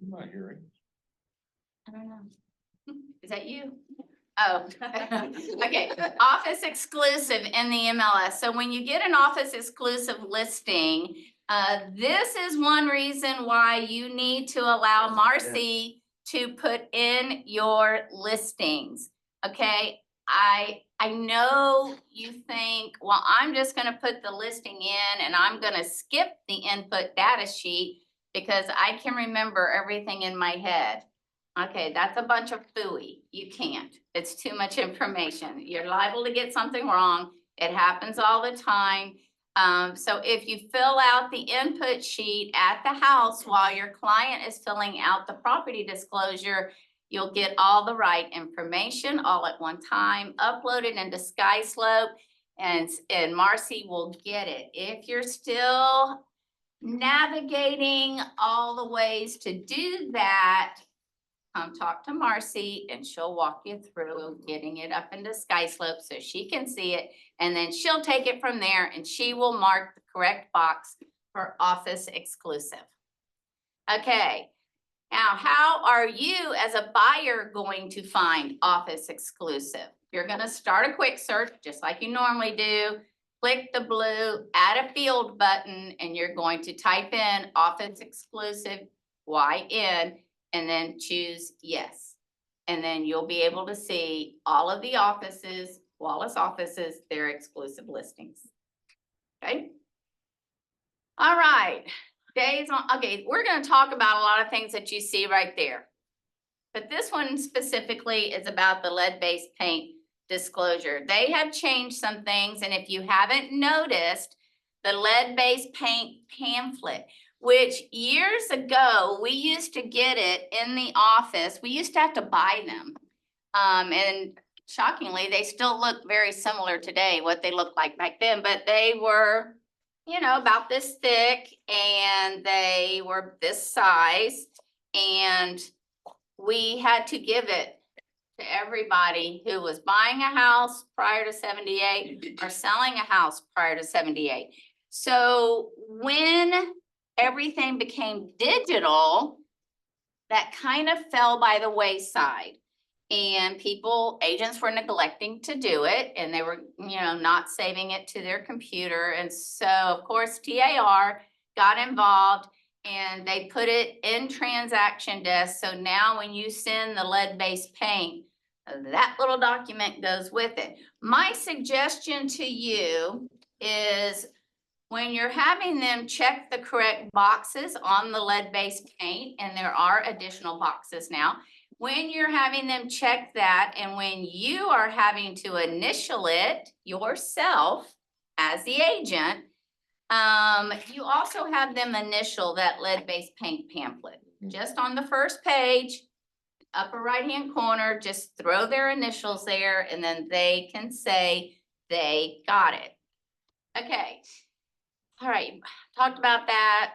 am I hearing? I don't know. Is that you? Oh, okay. Office exclusive in the MLS. So when you get an office exclusive listing, this is one reason why you need to allow Marcy to put in your listings. Okay. I know you think, well, I'm just going to put the listing in and I'm going to skip the input data sheet because I can remember everything in my head. Okay, that's a bunch of phooey. You can't. It's too much information. You're liable to get something wrong. It happens all the time. So if you fill out the input sheet at the house while your client is filling out the property disclosure, you'll get all the right information all at one time, uploaded into SkySlope, and Marcy will get it. If you're still navigating all the ways to do that, come talk to Marcy and she'll walk you through getting it up into Sky Slope so she can see it. And then she'll take it from there and she will mark the correct box for office exclusive. Okay, now how are you as a buyer going to find office exclusive? You're gonna start a quick search, just like you normally do. Click the blue add a field button and you're going to type in office exclusive YN and then choose yes. And then you'll be able to see all of the offices, Wallace offices, their exclusive listings. Okay. All right, days on, okay, we're gonna talk about a lot of things that you see right there. But this one specifically is about the lead-based paint disclosure. They have changed some things, and if you haven't noticed, the lead-based paint pamphlet, which years ago, we used to get it in the office. We used to have to buy them. And shockingly, they still look very similar today, what they looked like back then, but they were, you know, about this thick and they were this size. And we had to give it to everybody who was buying a house prior to 78 or selling a house prior to 78. So when everything became digital, that kind of fell by the wayside. And agents were neglecting to do it and they were, you know, not saving it to their computer. And so of course, TAR got involved and they put it in transaction desk. So now when you send the lead-based paint, that little document goes with it. My suggestion to you is when you're having them check the correct boxes on the lead-based paint, and there are additional boxes now, when you're having them check that and when you are having to initial it yourself as the agent, you also have them initial that lead-based paint pamphlet. Just on the first page, upper right-hand corner, just throw their initials there and then they can say they got it. Okay. All right, talked about that.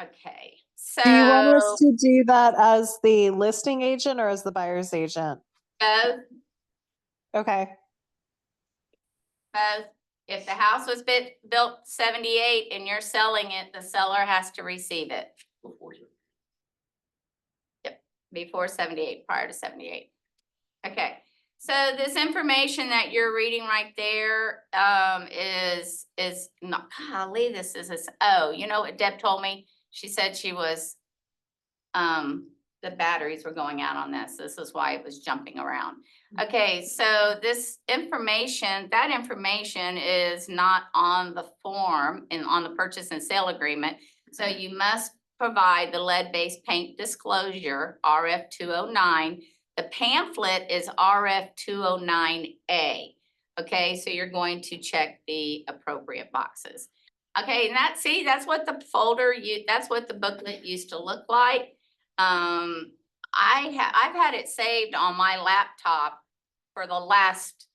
Okay, so. Do you want us to do that as the listing agent or as the buyer's agent? Both. Okay. Both. If the house was built 78 and you're selling it, the seller has to receive it. Yep, before 78, prior to 78. Okay, so this information that you're reading right there is not, golly, this is, oh, you know what Deb told me? She said she was, the batteries were going out on this. This is why it was jumping around. Okay, so this information, that information is not on the form and on the purchase and sale agreement. So you must provide the lead-based paint disclosure, RF 209. The pamphlet is RF 209A. Okay, so you're going to check the appropriate boxes. Okay, and that's what the that's what the booklet used to look like. I've had it saved on my laptop for the last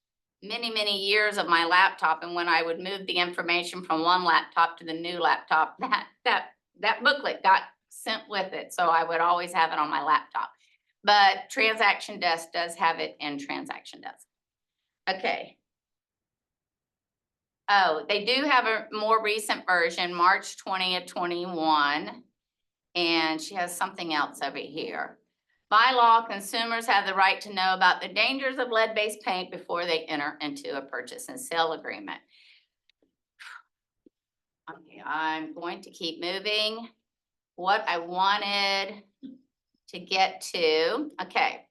many years of my laptop. And when I would move the information from one laptop to the new laptop, that booklet got sent with it. So I would always have it on my laptop. But Transaction Desk does have it in Transaction Desk. Okay. Oh, they do have a more recent version, March 20th, 21. And she has something else over here. By law, consumers have the right to know about the dangers of lead-based paint before they enter into a purchase and sale agreement. Okay, I'm going to keep moving. What I wanted to get to, okay.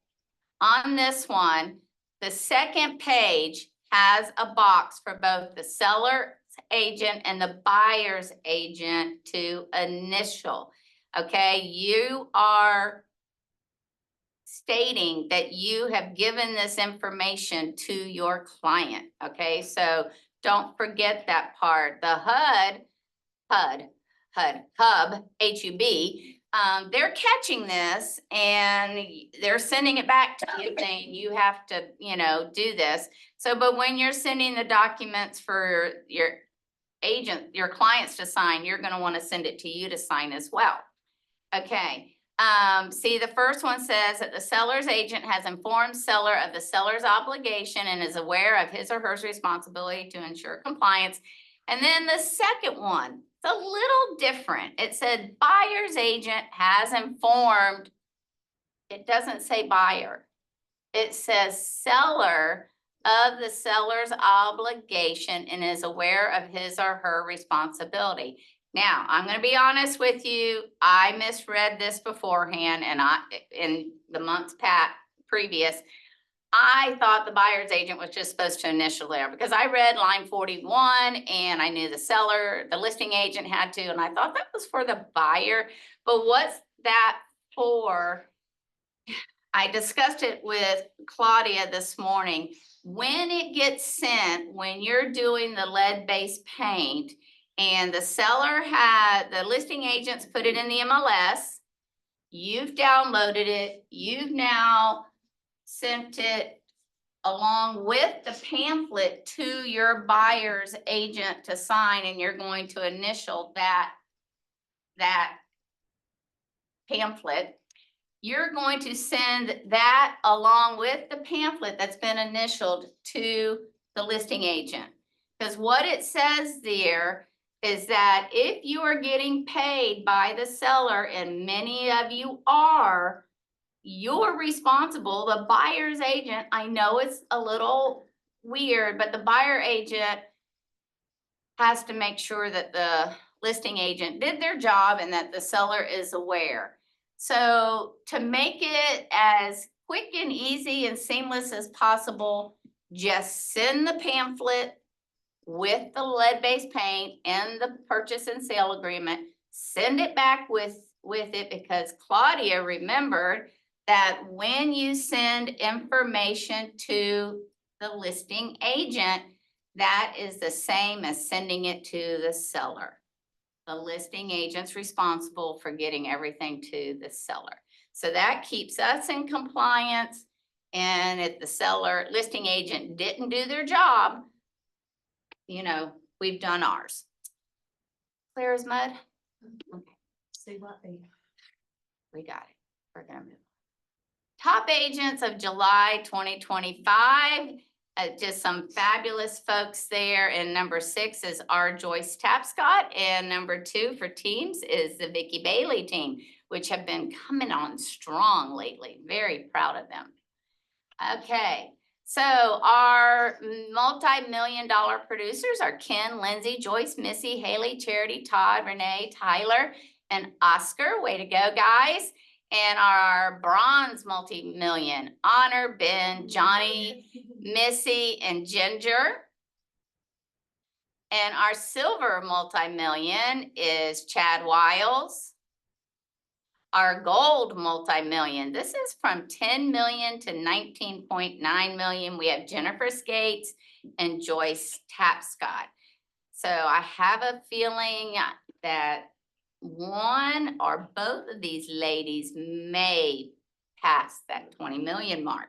On this one, the second page has a box for both the seller's agent and the buyer's agent to initial. Okay, you are stating that you have given this information to your client. Okay, so don't forget that part. The HUB, they're catching this and they're sending it back to you saying you have to, do this. So, but when you're sending the documents for your agent, your clients to sign, you're going to want to send it to you to sign as well. Okay. See, the first one says that the seller's agent has informed seller of the seller's obligation and is aware of his or her responsibility to ensure compliance. And then the second one, it's a little different. It said buyer's agent has informed. It doesn't say buyer. It says seller of the seller's obligation and is aware of his or her responsibility. Now, I'm gonna be honest with you, I misread this beforehand and in the months previous, I thought the buyer's agent was just supposed to initial there because I read line 41 and I knew the listing agent had to, and I thought that was for the buyer. But what's that for? I discussed it with Claudia this morning. When it gets sent, when you're doing the lead-based paint and the listing agents put it in the MLS, you've downloaded it, you've now sent it along with the pamphlet to your buyer's agent to sign, and you're going to initial that pamphlet. You're going to send that along with the pamphlet that's been initialed to the listing agent. Because what it says there is that if you are getting paid by the seller, and many of you are, you're responsible. The buyer's agent, I know it's a little weird, but the buyer agent has to make sure that the listing agent did their job and that the seller is aware. So to make it as quick and easy and seamless as possible, just send the pamphlet with the lead-based paint and the purchase and sale agreement. Send it back with it, because Claudia remembered that when you send information to the listing agent, that is the same as sending it to the seller. The listing agent's responsible for getting everything to the seller. So that keeps us in compliance. And if the listing agent didn't do their job, we've done ours. Clear as mud? Okay. See what We got it. We're gonna move on. Top agents of July 2025. Just some fabulous folks there. And number 6 is our Joyce Tapscott. And number 2 for teams is the Vicki Bailey team, which have been coming on strong lately. Very proud of them. Okay, so our multi-million-dollar producers are Ken, Lindsay, Joyce, Missy, Haley, Charity, Todd, Renee, Tyler, and Oscar. Way to go, guys. And our bronze multi-million, Honor, Ben, Johnny, Missy, and Ginger. And our silver multi-million is Chad Wiles. Our gold multi-million, this is from 10 million to 19.9 million. We have Jennifer Skates and Joyce Tapscott. So I have a feeling that one or both of these ladies may pass that 20 million mark.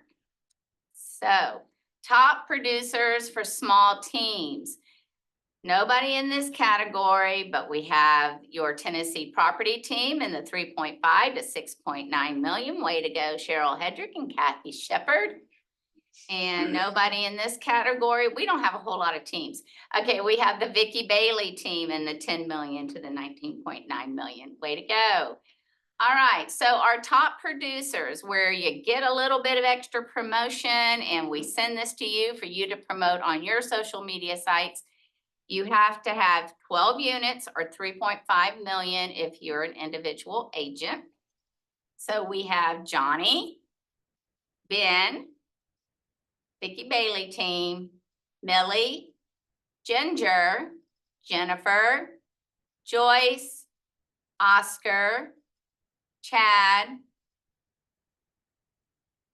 So top producers for small teams. Nobody in this category, but we have your Tennessee property team in the 3.5 to 6.9 million. Way to go, Cheryl Hedrick and Kathy Shepard. And nobody in this category. We don't have a whole lot of teams. Okay, we have the Vicki Bailey team in the 10 million to the 19.9 million. Way to go. All right, so our top producers, where you get a little bit of extra promotion and we send this to you for you to promote on your social media sites. You have to have 12 units or 3.5 million if you're an individual agent. So we have Johnny, Ben, Vicki Bailey team, Millie, Ginger, Jennifer, Joyce, Oscar, Chad,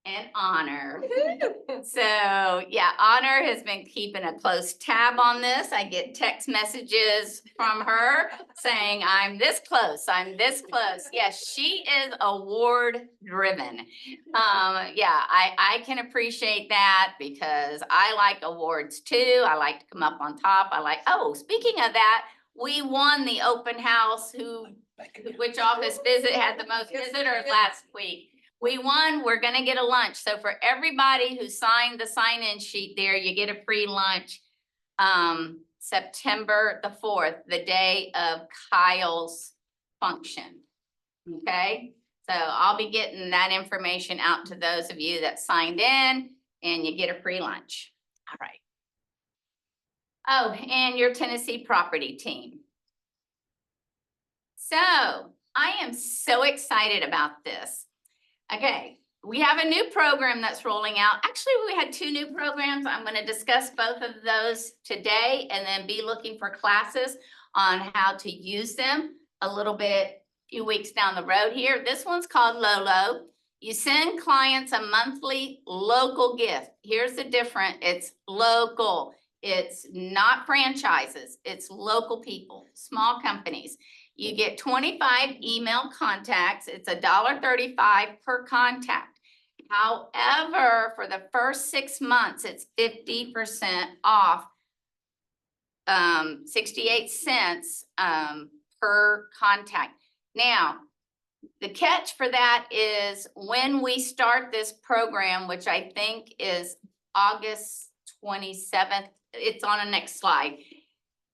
and Honor. So yeah, Honor has been keeping a close tab on this. I get text messages from her saying, I'm this close, I'm this close. Yes, she is award driven. Yeah, I can appreciate that because I like awards too. I like to come up on top. Oh, speaking of that, we won the open house. Who which office visit had the most visitors last week. We won, we're gonna get a lunch. So for everybody who signed the sign-in sheet there, you get a free lunch. September the 4th, the day of Kyle's function. Okay, so I'll be getting that information out to those of you that signed in, and you get a free lunch. All right. Oh, and your Tennessee property team. So I am so excited about this. Okay, we have a new program that's rolling out. Actually, we had 2 new programs. I'm going to discuss both of those today and then be looking for classes on how to use them a little bit, few weeks down the road here. This one's called Lolo. You send clients a monthly local gift. Here's the difference. It's local. It's not franchises. It's local people, small companies. You get 25 email contacts. It's $1.35 per contact. However, for the first 6 months, it's 50% off, 68 cents per contact. Now, the catch for that is when we start this program, which I think is August 27th, it's on the next slide.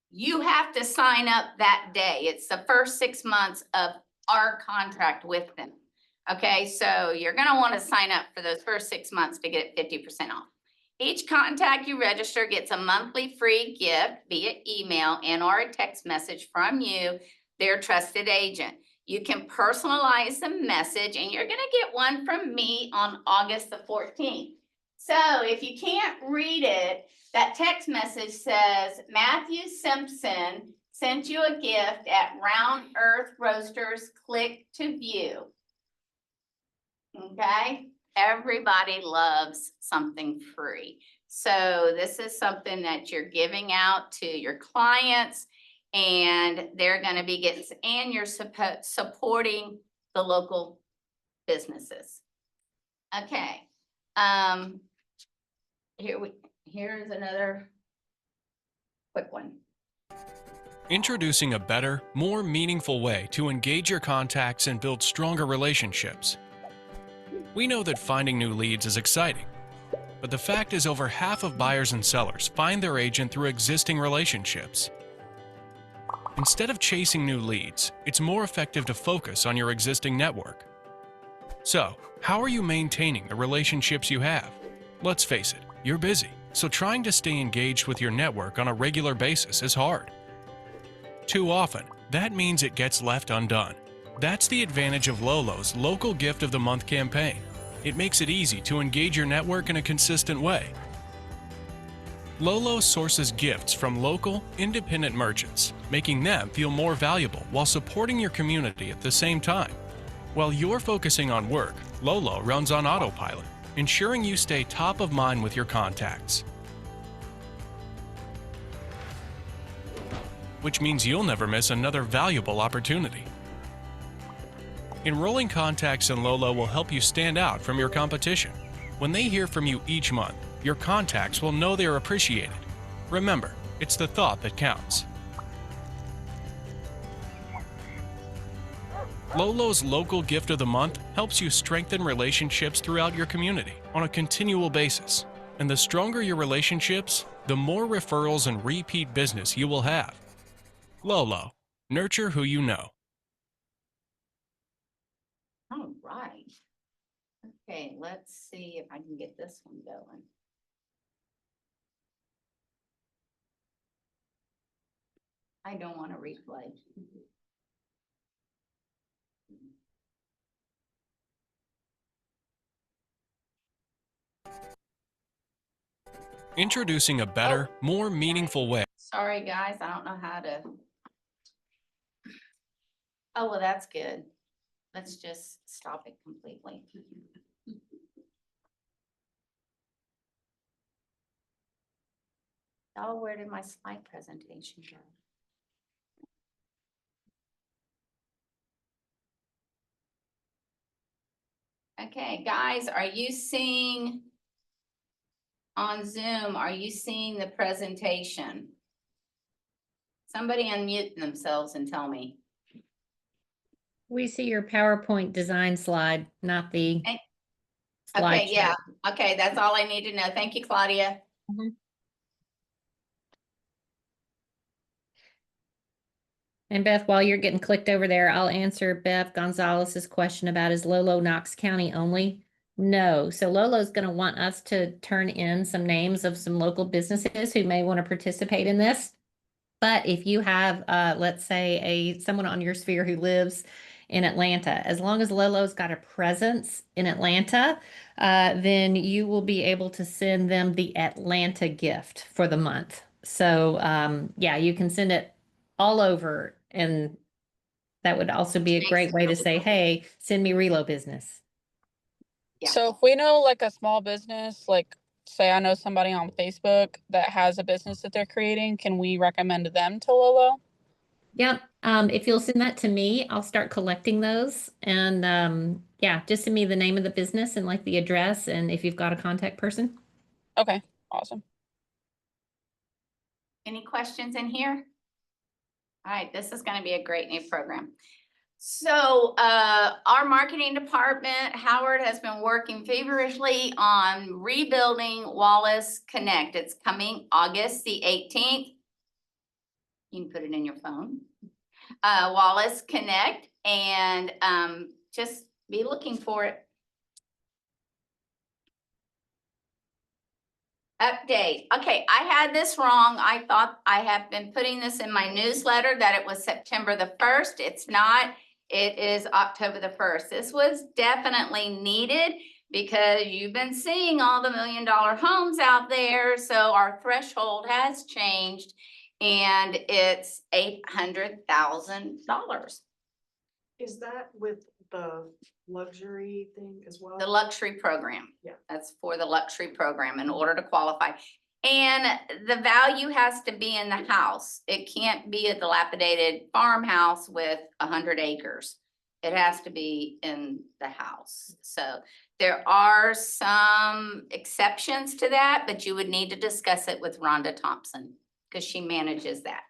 You have to sign up that day. It's the first 6 months of our contract with them. Okay, so you're gonna wanna sign up for those first 6 months to get it 50% off. Each contact you register gets a monthly free gift via email and or a text message from you, their trusted agent. You can personalize the message and you're gonna get one from me on August the 14th. So if you can't read it, that text message says, Matthew Simpson sent you a gift at Round Earth Roasters, click to view. Okay, everybody loves something free. So this is something that you're giving out to your clients and they're gonna be getting, and you're supporting the local businesses. Okay, here's another quick one. Introducing a better, more meaningful way to engage your contacts and build stronger relationships. We know that finding new leads is exciting, but the fact is over half of buyers and sellers find their agent through existing relationships. Instead of chasing new leads, it's more effective to focus on your existing network. So, how are you maintaining the relationships you have? Let's face it, you're busy, so trying to stay engaged with your network on a regular basis is hard. Too often, that means it gets left undone. That's the advantage of Lolo's Local Gift of the Month campaign. It makes it easy to engage your network in a consistent way. Lolo sources gifts from local, independent merchants, making them feel more valuable while supporting your community at the same time. While you're focusing on work, Lolo runs on autopilot, ensuring you stay top of mind with your contacts. Which means you'll never miss another valuable opportunity. Enrolling contacts in Lolo will help you stand out from your competition. When they hear from you each month, your contacts will know they are appreciated. Remember, it's the thought that counts. Lolo's Local Gift of the Month helps you strengthen relationships throughout your community on a continual basis. And the stronger your relationships, the more referrals and repeat business you will have. Lolo, nurture who you know. All right. Okay, let's see if I can get this one going. I don't want to replay. Introducing a better, more meaningful way. Sorry, guys, I don't know how to. Oh, well, that's good. Let's just stop it completely. Oh, where did my slide presentation go? Okay, guys, are you seeing on Zoom, are you seeing the presentation? Somebody unmute themselves and tell me. We see your PowerPoint design slide, not the Okay. slide. Okay, yeah, okay, that's all I need to know. Thank you, Claudia. And Beth, while you're getting clicked over there, I'll answer Beth Gonzalez's question about is Lolo Knox County only? No. So Lolo's going to want us to turn in some names of some local businesses who may want to participate in this. But if you have, let's say, someone on your sphere who lives in Atlanta, as long as Lolo's got a presence in Atlanta, then you will be able to send them the Atlanta gift for the month. So yeah, you can send it all over, and that would also be a great way to say, hey, send me Relo business. Yeah. So if we know like a small business, like say I know somebody on Facebook that has a business that they're creating, can we recommend them to Lolo? Yep. If you'll send that to me, I'll start collecting those. And yeah, just send me the name of the business and like the address and if you've got a contact person. Okay, awesome. Any questions in here? All right, this is gonna be a great new program. So our marketing department, Howard, has been working feverishly on rebuilding Wallace Connect. It's coming August the 18th. You can put it in your phone. Wallace Connect, and just be looking for it. Update. Okay, I had this wrong. I thought I have been putting this in my newsletter that it was September the 1st. It's not. It is October the 1st. This was definitely needed because you've been seeing all the $1 million homes out there. So our threshold has changed and it's $800,000. Is that with the luxury thing as well? The luxury program. Yeah. That's for the luxury program in order to qualify. And the value has to be in the house. It can't be a dilapidated farmhouse with 100 acres. It has to be in the house. So there are some exceptions to that, but you would need to discuss it with Rhonda Thompson because she manages that.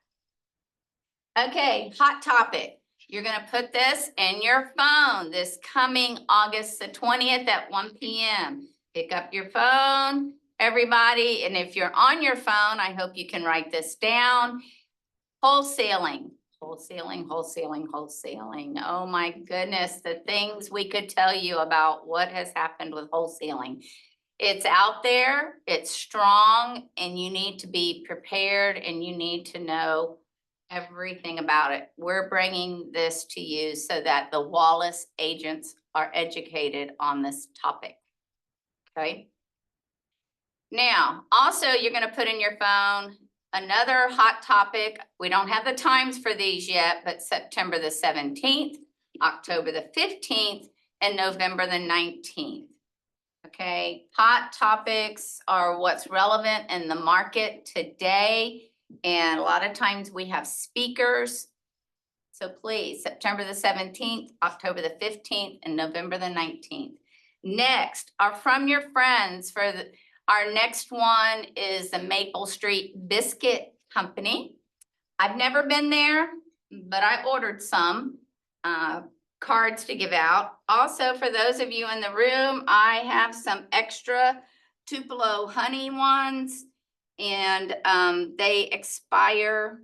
Okay, hot topic. You're gonna put this in your phone this coming August the 20th at 1 p.m. Pick up your phone, everybody, and if you're on your phone, I hope you can write this down. Wholesaling, wholesaling, wholesaling, wholesaling. Oh my goodness, the things we could tell you about what has happened with wholesaling. It's out there, it's strong, and you need to be prepared and you need to know everything about it. We're bringing this to you so that the Wallace agents are educated on this topic. Okay. Now, also you're going to put in your phone another hot topic. We don't have the times for these yet, but September the 17th, October the 15th, and November the 19th. Okay. Hot topics are what's relevant in the market today. And a lot of times we have speakers. So please, September the 17th, October the 15th, and November the 19th. Next are from your friends. Our next one is the Maple Street Biscuit Company. I've never been there, but I ordered some cards to give out. Also, for those of you in the room, I have some extra Tupelo honey ones. And they expire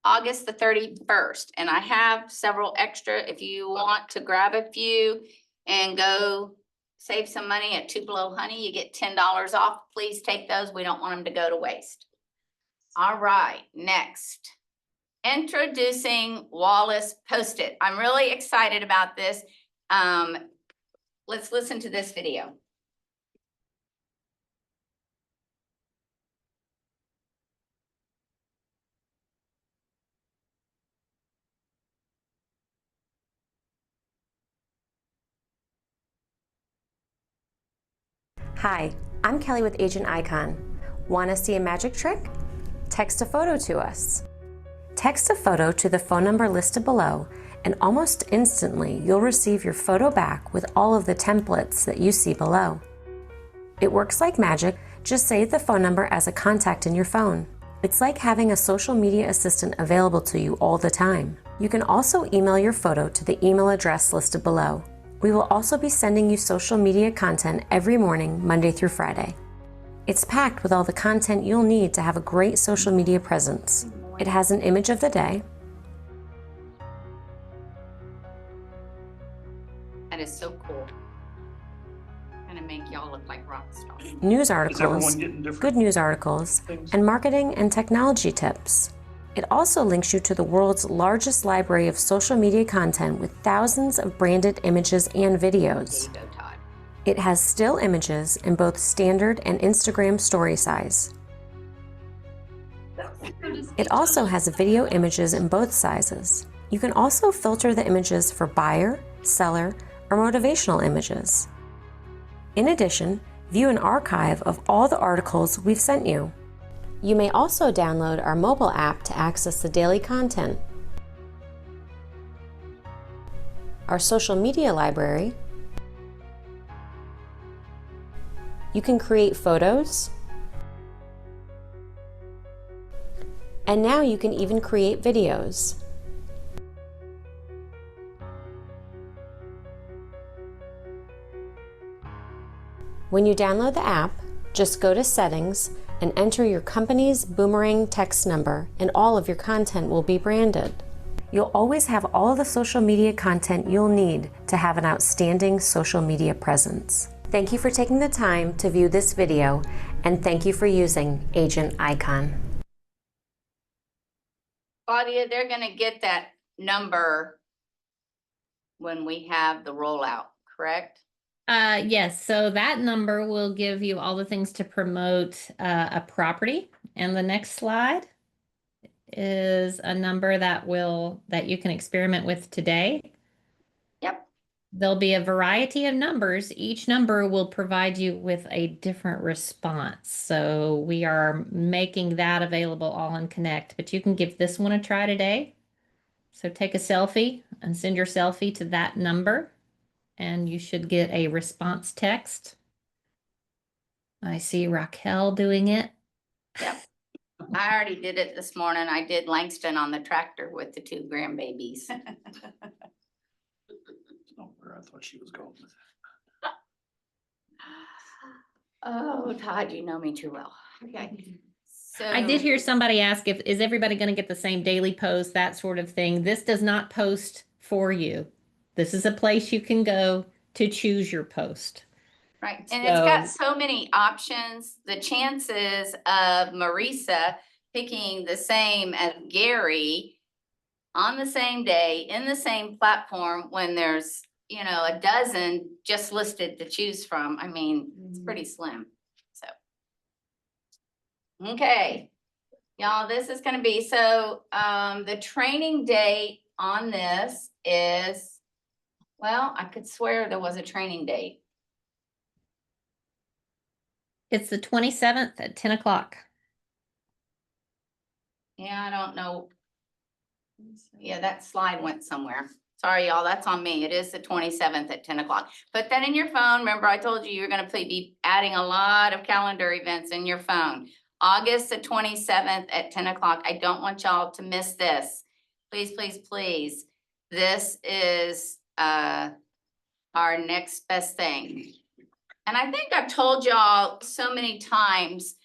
August the 31st. And I have several extra if you want to grab a few and go save some money at Tupelo Honey. You get $10 off. Please take those. We don't want them to go to waste. All right, next. Introducing Wallace Post-it. I'm really excited about this. Let's listen to this video. Hi, I'm Kelly with Agent Icon. Want to see a magic trick? Text a photo to us. Text a photo to the phone number listed below, and almost instantly you'll receive your photo back with all of the templates that you see below. It works like magic. Just save the phone number as a contact in your phone. It's like having a social media assistant available to you all the time. You can also email your photo to the email address listed below. We will also be sending you social media content every morning, Monday through Friday. It's packed with all the content you'll need to have a great social media presence. It has an image of the day, That is so cool. Gonna make y'all look like rock stars. news Is everyone articles, getting different good news articles, things? and marketing and technology tips. It also links you to the world's largest library of social media content with thousands of branded images and videos. There you go, Todd. It has still images in both standard and Instagram story size. It also has video images in both sizes. You can also filter the images for buyer, seller, or motivational images. In addition, view an archive of all the articles we've sent you. You may also download our mobile app to access the daily content. Our social media library. You can create photos. And now you can even create videos. When you download the app, just go to Settings and enter your company's Boomerang text number, and all of your content will be branded. You'll always have all of the social media content you'll need to have an outstanding social media presence. Thank you for taking the time to view this video, and thank you for using Agent Icon. Claudia, they're gonna get that number when we have the rollout, correct? Yes, so that number will give you all the things to promote a property. And the next slide is a number that you can experiment with today. Yep. There'll be a variety of numbers. Each number will provide you with a different response. So we are making that available all in Connect, but you can give this one a try today. So take a selfie and send your selfie to that number, and you should get a response text. I see Raquel doing it. Yep. I already did it this morning. I did Langston on the tractor with the 2 grandbabies. Oh, where I thought she was going with Oh, Todd, you know me too well. Okay. So I did hear somebody ask is everybody going to get the same daily post, that sort of thing. This does not post for you. This is a place you can go to choose your post. Right, and it's got so many options. The chances of Marisa picking the same as Gary on the same day in the same platform when there's, you know, a dozen just listed to choose from, I mean, it's pretty slim, so. Okay, y'all, this is gonna be, so, the training date on this is, well, I could swear there was a training date. It's the 27th at 10 o'clock. Yeah, I don't know. Yeah, that slide went somewhere. Sorry, y'all, that's on me. It is the 27th at 10 o'clock. Put that in your phone. Remember, I told you you're gonna be adding a lot of calendar events in your phone. August the 27th at 10 o'clock. I don't want y'all to miss this. Please, please, please. This is our next best thing. And I think I've told y'all so many times,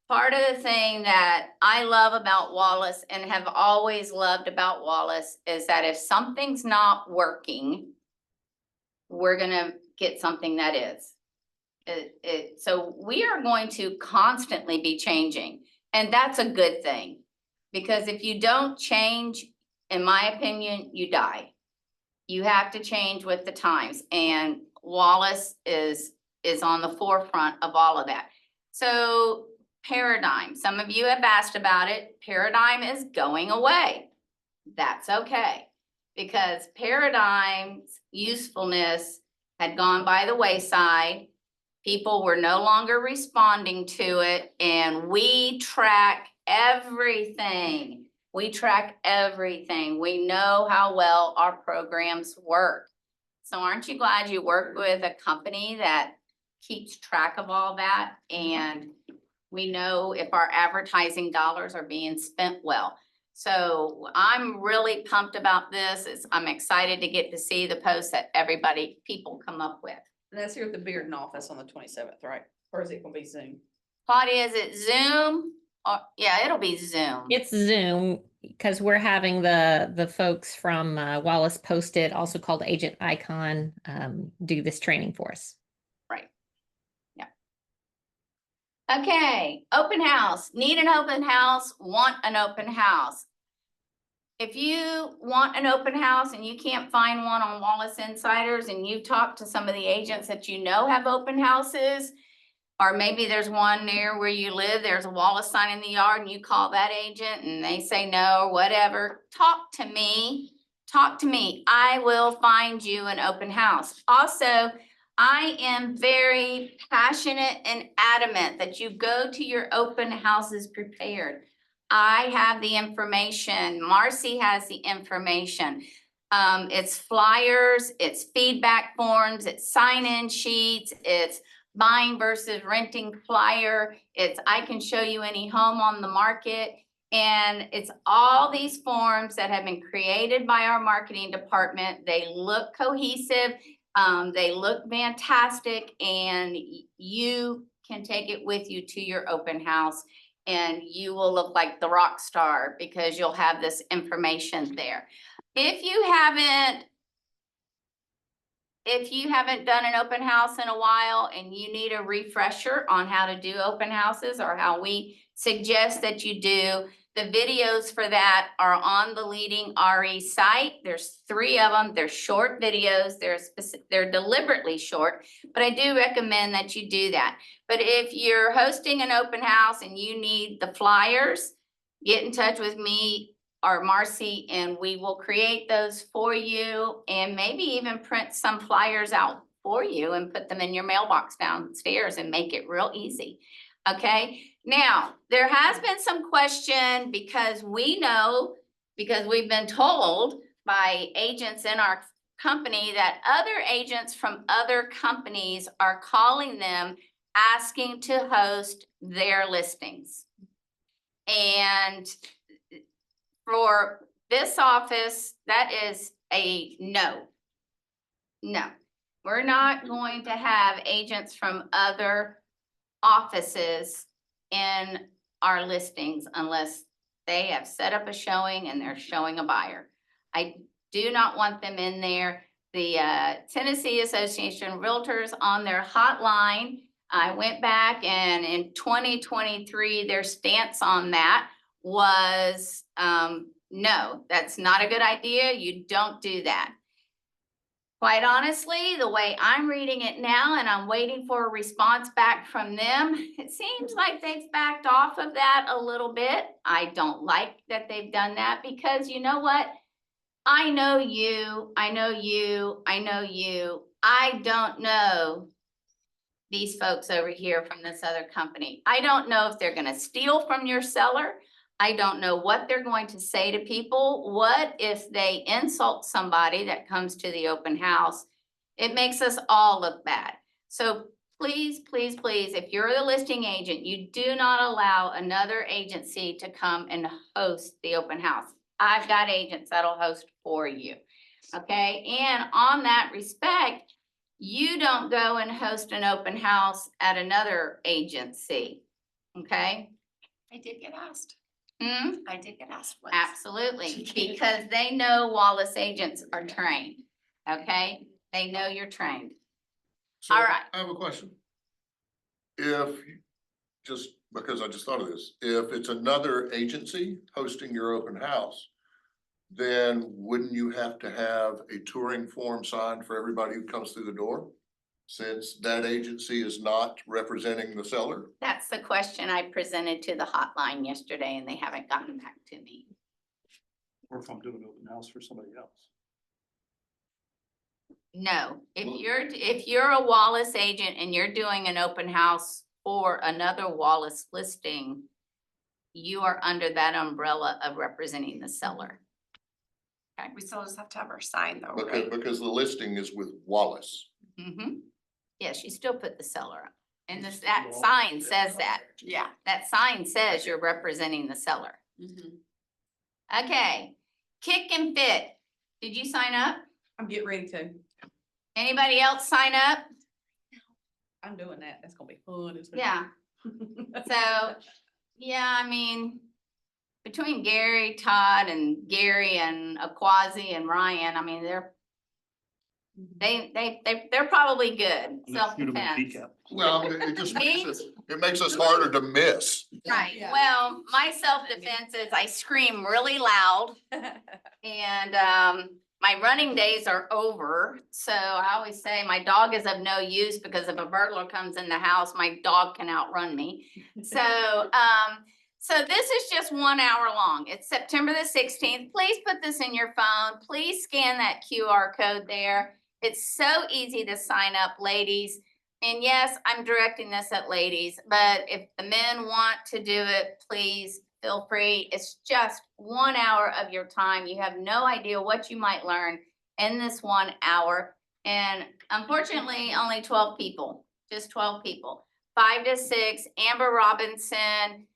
part of the thing that I love about Wallace and have always loved about Wallace is that if something's not working, we're gonna get something that is. So we are going to constantly be changing, and that's a good thing. Because if you don't change, in my opinion, you die. You have to change with the times, and Wallace is on the forefront of all of that. So Paradigm, some of you have asked about it. Paradigm is going away. That's okay, because Paradigm's usefulness had gone by the wayside. People were no longer responding to it, and we track everything. We track everything. We know how well our programs work. So aren't you glad you work with a company that keeps track of all that? And We know if our advertising dollars are being spent well. So I'm really pumped about this. I'm excited to get to see the posts that people come up with. And that's here at the Bearden office on the 27th, right? Or is it gonna be Zoom? Claudia, is it Zoom? Yeah, it'll be Zoom. It's Zoom because we're having the folks from Wallace Posted, also called Agent Icon, do this training for us. Right. Yeah. Okay, open house. Need an open house, want an open house. If you want an open house and you can't find one on Wallace Insiders and you talk to some of the agents that you know have open houses, or maybe there's one near where you live, there's a Wallace sign in the yard and you call that agent and they say no or whatever, talk to me. Talk to me. I will find you an open house. Also, I am very passionate and adamant that you go to your open houses prepared. I have the information. Marcy has the information. It's flyers, it's feedback forms, it's sign-in sheets, it's buying versus renting flyer. It's I can show you any home on the market. And it's all these forms that have been created by our marketing department. They look cohesive. They look fantastic, and you can take it with you to your open house and you will look like the rock star because you'll have this information there. If you haven't done an open house in a while and you need a refresher on how to do open houses or how we suggest that you do, the videos for that are on the Leading RE site. There's 3 of them. They're short videos. They're deliberately short, but I do recommend that you do that. But if you're hosting an open house and you need the flyers, get in touch with me or Marcy and we will create those for you and maybe even print some flyers out for you and put them in your mailbox downstairs and make it real easy. Okay, now there has been some question because we've been told by agents in our company that other agents from other companies are calling them asking to host their listings. And for this office, that is a no. No, we're not going to have agents from other offices in our listings unless they have set up a showing and they're showing a buyer. I do not want them in there. The Tennessee Association of Realtors on their hotline, I went back and in 2023, their stance on that was no, that's not a good idea. You don't do that. Quite honestly, the way I'm reading it now and I'm waiting for a response back from them, it seems like they've backed off of that a little bit. I don't like that they've done that because you know what? I know you, I know you, I know you. I don't know these folks over here from this other company. I don't know if they're going to steal from your seller. I don't know what they're going to say to people. What if they insult somebody that comes to the open house? It makes us all look bad. So please, please, please, if you're the listing agent, you do not allow another agency to come and host the open house. I've got agents that'll host for you. Okay, and on that respect, you don't go and host an open house at another agency. Okay? I did get asked. I did get asked once. Absolutely, because they know Wallace agents are trained, okay? They know you're trained. So, All right. I have a question. Just because I just thought of this, if it's another agency hosting your open house, then wouldn't you have to have a touring form signed for everybody who comes through the door? Since that agency is not representing the seller? That's the question I presented to the hotline yesterday and they haven't gotten back to me. Or if I'm doing an open house for somebody else. No, if you're a Wallace agent and you're doing an open house for another Wallace listing, you are under that umbrella of representing the seller. Okay, we still just have to have our sign though, Because the listing is with Wallace. Yes, you still put the seller up. And that sign says that. Yeah, that sign says you're representing the seller. Okay, Kick and Fit. Did you sign up? I'm getting ready to. Anybody else sign up? I'm doing that. That's gonna be fun. Yeah. So, yeah, I mean, between Gary, Todd, and Gary and Aquazi and Ryan, I mean, they're probably good, self-defense. Well, it makes us harder to miss. Right, Yeah. well, my self-defense is I scream really loud and, my running days are over. So I always say my dog is of no use because if a burglar comes in the house, my dog can outrun me. So, so this is just 1 hour long. It's September the 16th. Please put this in your phone. Please scan that QR code there. It's so easy to sign up, ladies. And yes, I'm directing this at ladies, but if the men want to do it, please feel free. It's just 1 hour of your time. You have no idea what you might learn in this 1 hour. And unfortunately, only 12 people, just 12 people, 5 to 6. Amber Robinson,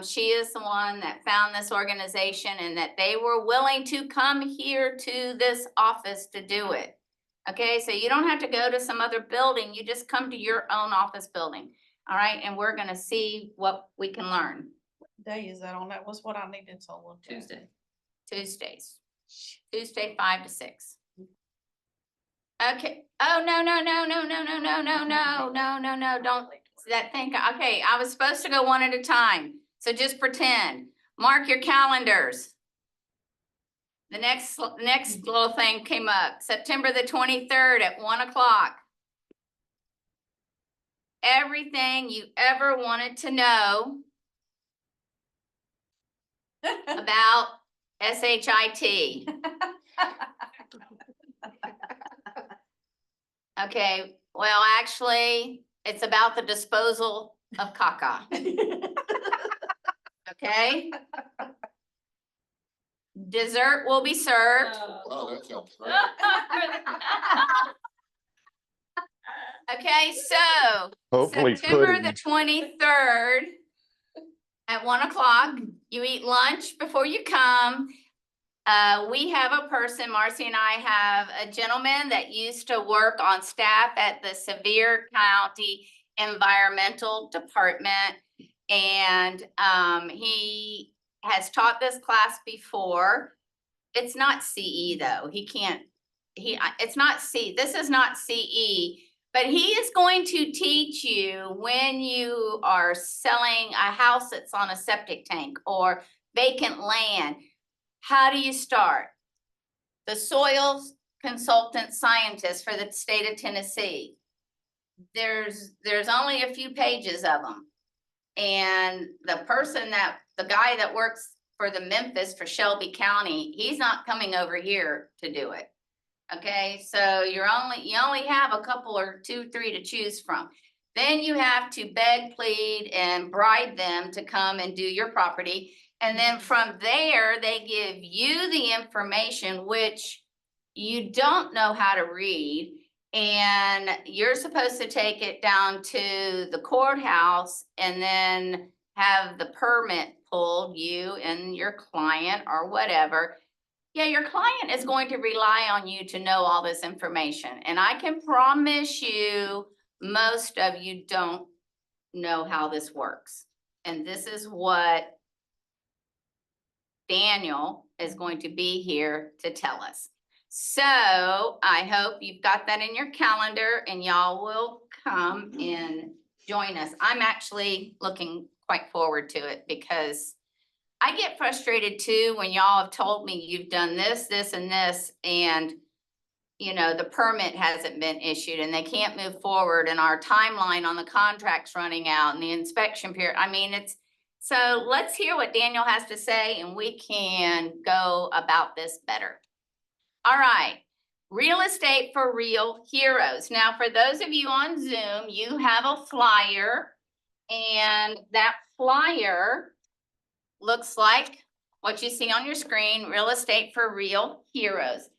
she is the one that found this organization and that they were willing to come here to this office to do it. Okay, so you don't have to go to some other building. You just come to your own office building. All right, and we're gonna see what we can learn. Day is that on? That was what I needed to look at. Tuesdays, 5 to 6. Okay, oh, no, don't, that thing, okay, I was supposed to go one at a time. So just pretend, mark your calendars. The next little thing came up, September the 23rd at 1 o'clock. Everything you ever wanted to know about SHIT. Okay, well, actually, it's about the disposal of caca. Okay? Dessert will be served. Wow, that sounds great. Okay, so Hopefully September the 23rd at 1 o'clock, you eat lunch before you come. We have a person, Marcy and I have a gentleman that used to work on staff at the Sevier County Environmental Department. And he has taught this class before. It's not CE though. It's not C, this is not CE. But he is going to teach you when you are selling a house that's on a septic tank or vacant land. How do you start? The soils consultant scientist for the state of Tennessee. There's only a few pages of them. And the guy that works for the Memphis for Shelby County, he's not coming over here to do it. Okay, so you only have a couple or 2, 3 to choose from. Then you have to beg, plead, and bribe them to come and do your property. And then from there, they give you the information which you don't know how to read. And you're supposed to take it down to the courthouse and then have the permit pulled, you and your client or whatever. Yeah, your client is going to rely on you to know all this information. And I can promise you, most of you don't know how this works. And this is what Daniel is going to be here to tell us. So I hope you've got that in your calendar and y'all will come and join us. I'm actually looking quite forward to it because I get frustrated too when y'all have told me you've done this, this, and this, and you know, the permit hasn't been issued and they can't move forward and our timeline on the contract's running out and the inspection period. I mean, so let's hear what Daniel has to say and we can go about this better. All right, Real Estate for Real Heroes. Now, for those of you on Zoom, you have a flyer and that flyer looks like what you see on your screen, Real Estate for Real Heroes.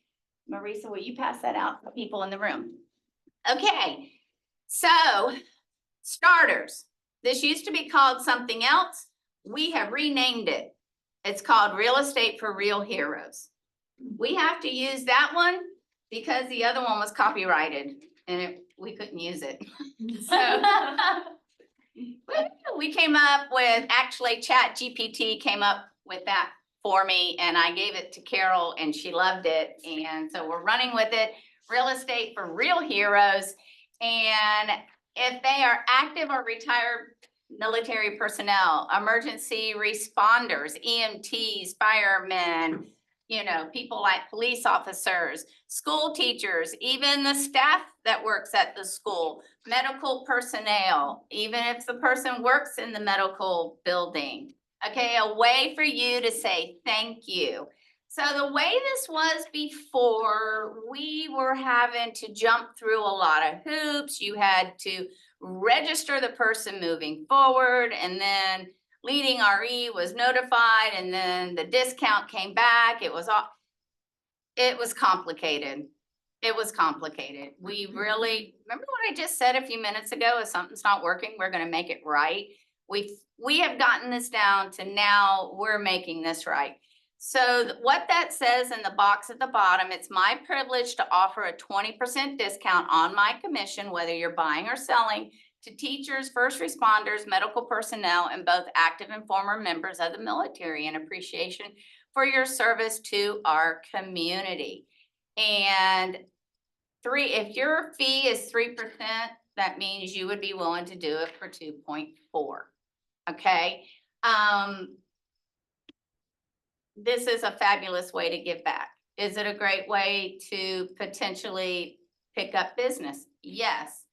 Marisa, will you pass that out to people in the room? Okay, so Starters. This used to be called something else. We have renamed it. It's called Real Estate for Real Heroes. We have to use that one because the other one was copyrighted and we couldn't use it. So we came up with, actually ChatGPT came up with that for me and I gave it to Carol and she loved it. And so we're running with it. Real Estate for Real Heroes. And if they are active or retired military personnel, emergency responders, EMTs, firemen, you know, people like police officers, school teachers, even the staff that works at the school, medical personnel, even if the person works in the medical building. Okay, a way for you to say thank you. So the way this was before, we were having to jump through a lot of hoops. You had to register the person moving forward, and then leading RE was notified, and then the discount came back. It was complicated. It was complicated. We really, remember what I just said a few minutes ago? If something's not working, we're gonna make it right. We have gotten this down to now we're making this right. So what that says in the box at the bottom, it's my privilege to offer a 20% discount on my commission, whether you're buying or selling, to teachers, first responders, medical personnel, and both active and former members of the military, in appreciation for your service to our community. And if your fee is 3%, that means you would be willing to do it for 2.4. Okay. This is a fabulous way to give back. Is it a great way to potentially pick up business? Yes.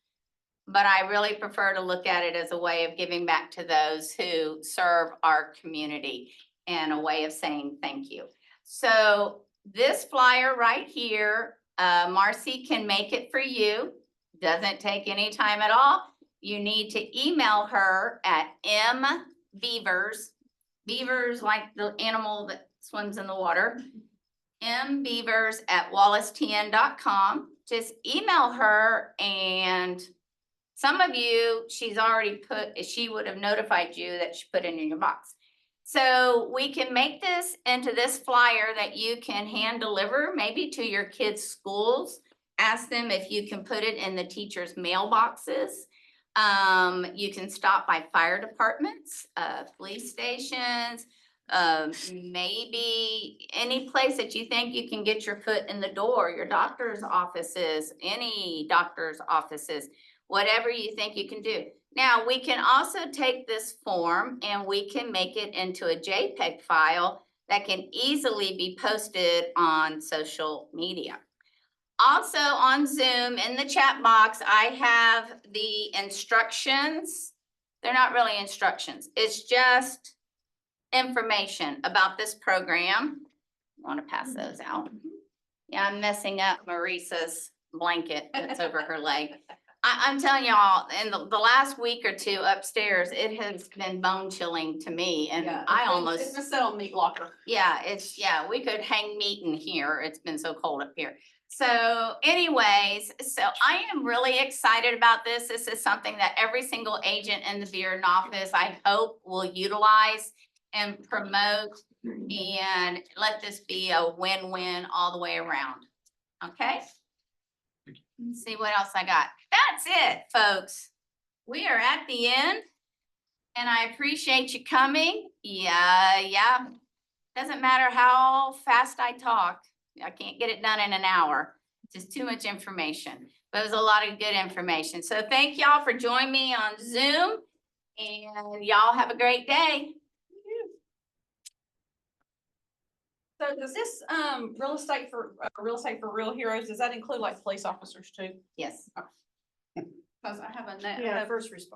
But I really prefer to look at it as a way of giving back to those who serve our community and a way of saying thank you. So this flyer right here, Marcy can make it for you. Doesn't take any time at all. You need to email her at mbeavers, beavers like the animal that swims in the water, mbeavers@wallacetn.com. Just email her, and some of you, she's already put, she would have notified you that she put it in your box. So we can make this into this flyer that you can hand deliver maybe to your kids' schools. Ask them if you can put it in the teachers' mailboxes. You can stop by fire departments, police stations, maybe any place that you think you can get your foot in the door, your doctor's offices, any doctor's offices, whatever you think you can do. Now, we can also take this form and we can make it into a JPEG file that can easily be posted on social media. Also on Zoom, in the chat box, I have the instructions. They're not really instructions. It's just information about this program. I want to pass those out. Yeah, I'm messing up Marisa's blanket that's over her leg. I'm telling y'all, in the last week or two upstairs, it has been bone chilling to me, and It's been set on meat locker. yeah, we could hang meat in here. It's been so cold up here. So anyways, so I am really excited about this. This is something that every single agent in the Bearden office, I hope, will utilize and promote, and let this be a win-win all the way around. Okay? Let's see what else I got. That's it, folks. We are at the end, and I appreciate you coming. Yeah. Doesn't matter how fast I talk. I can't get it done in an hour. It's just too much information. But it was a lot of good information. So thank y'all for joining me on Zoom, and y'all have a great day. So does this, real estate for real heroes, does that include like police officers too? Yes. Cause I have a Yeah, first responder.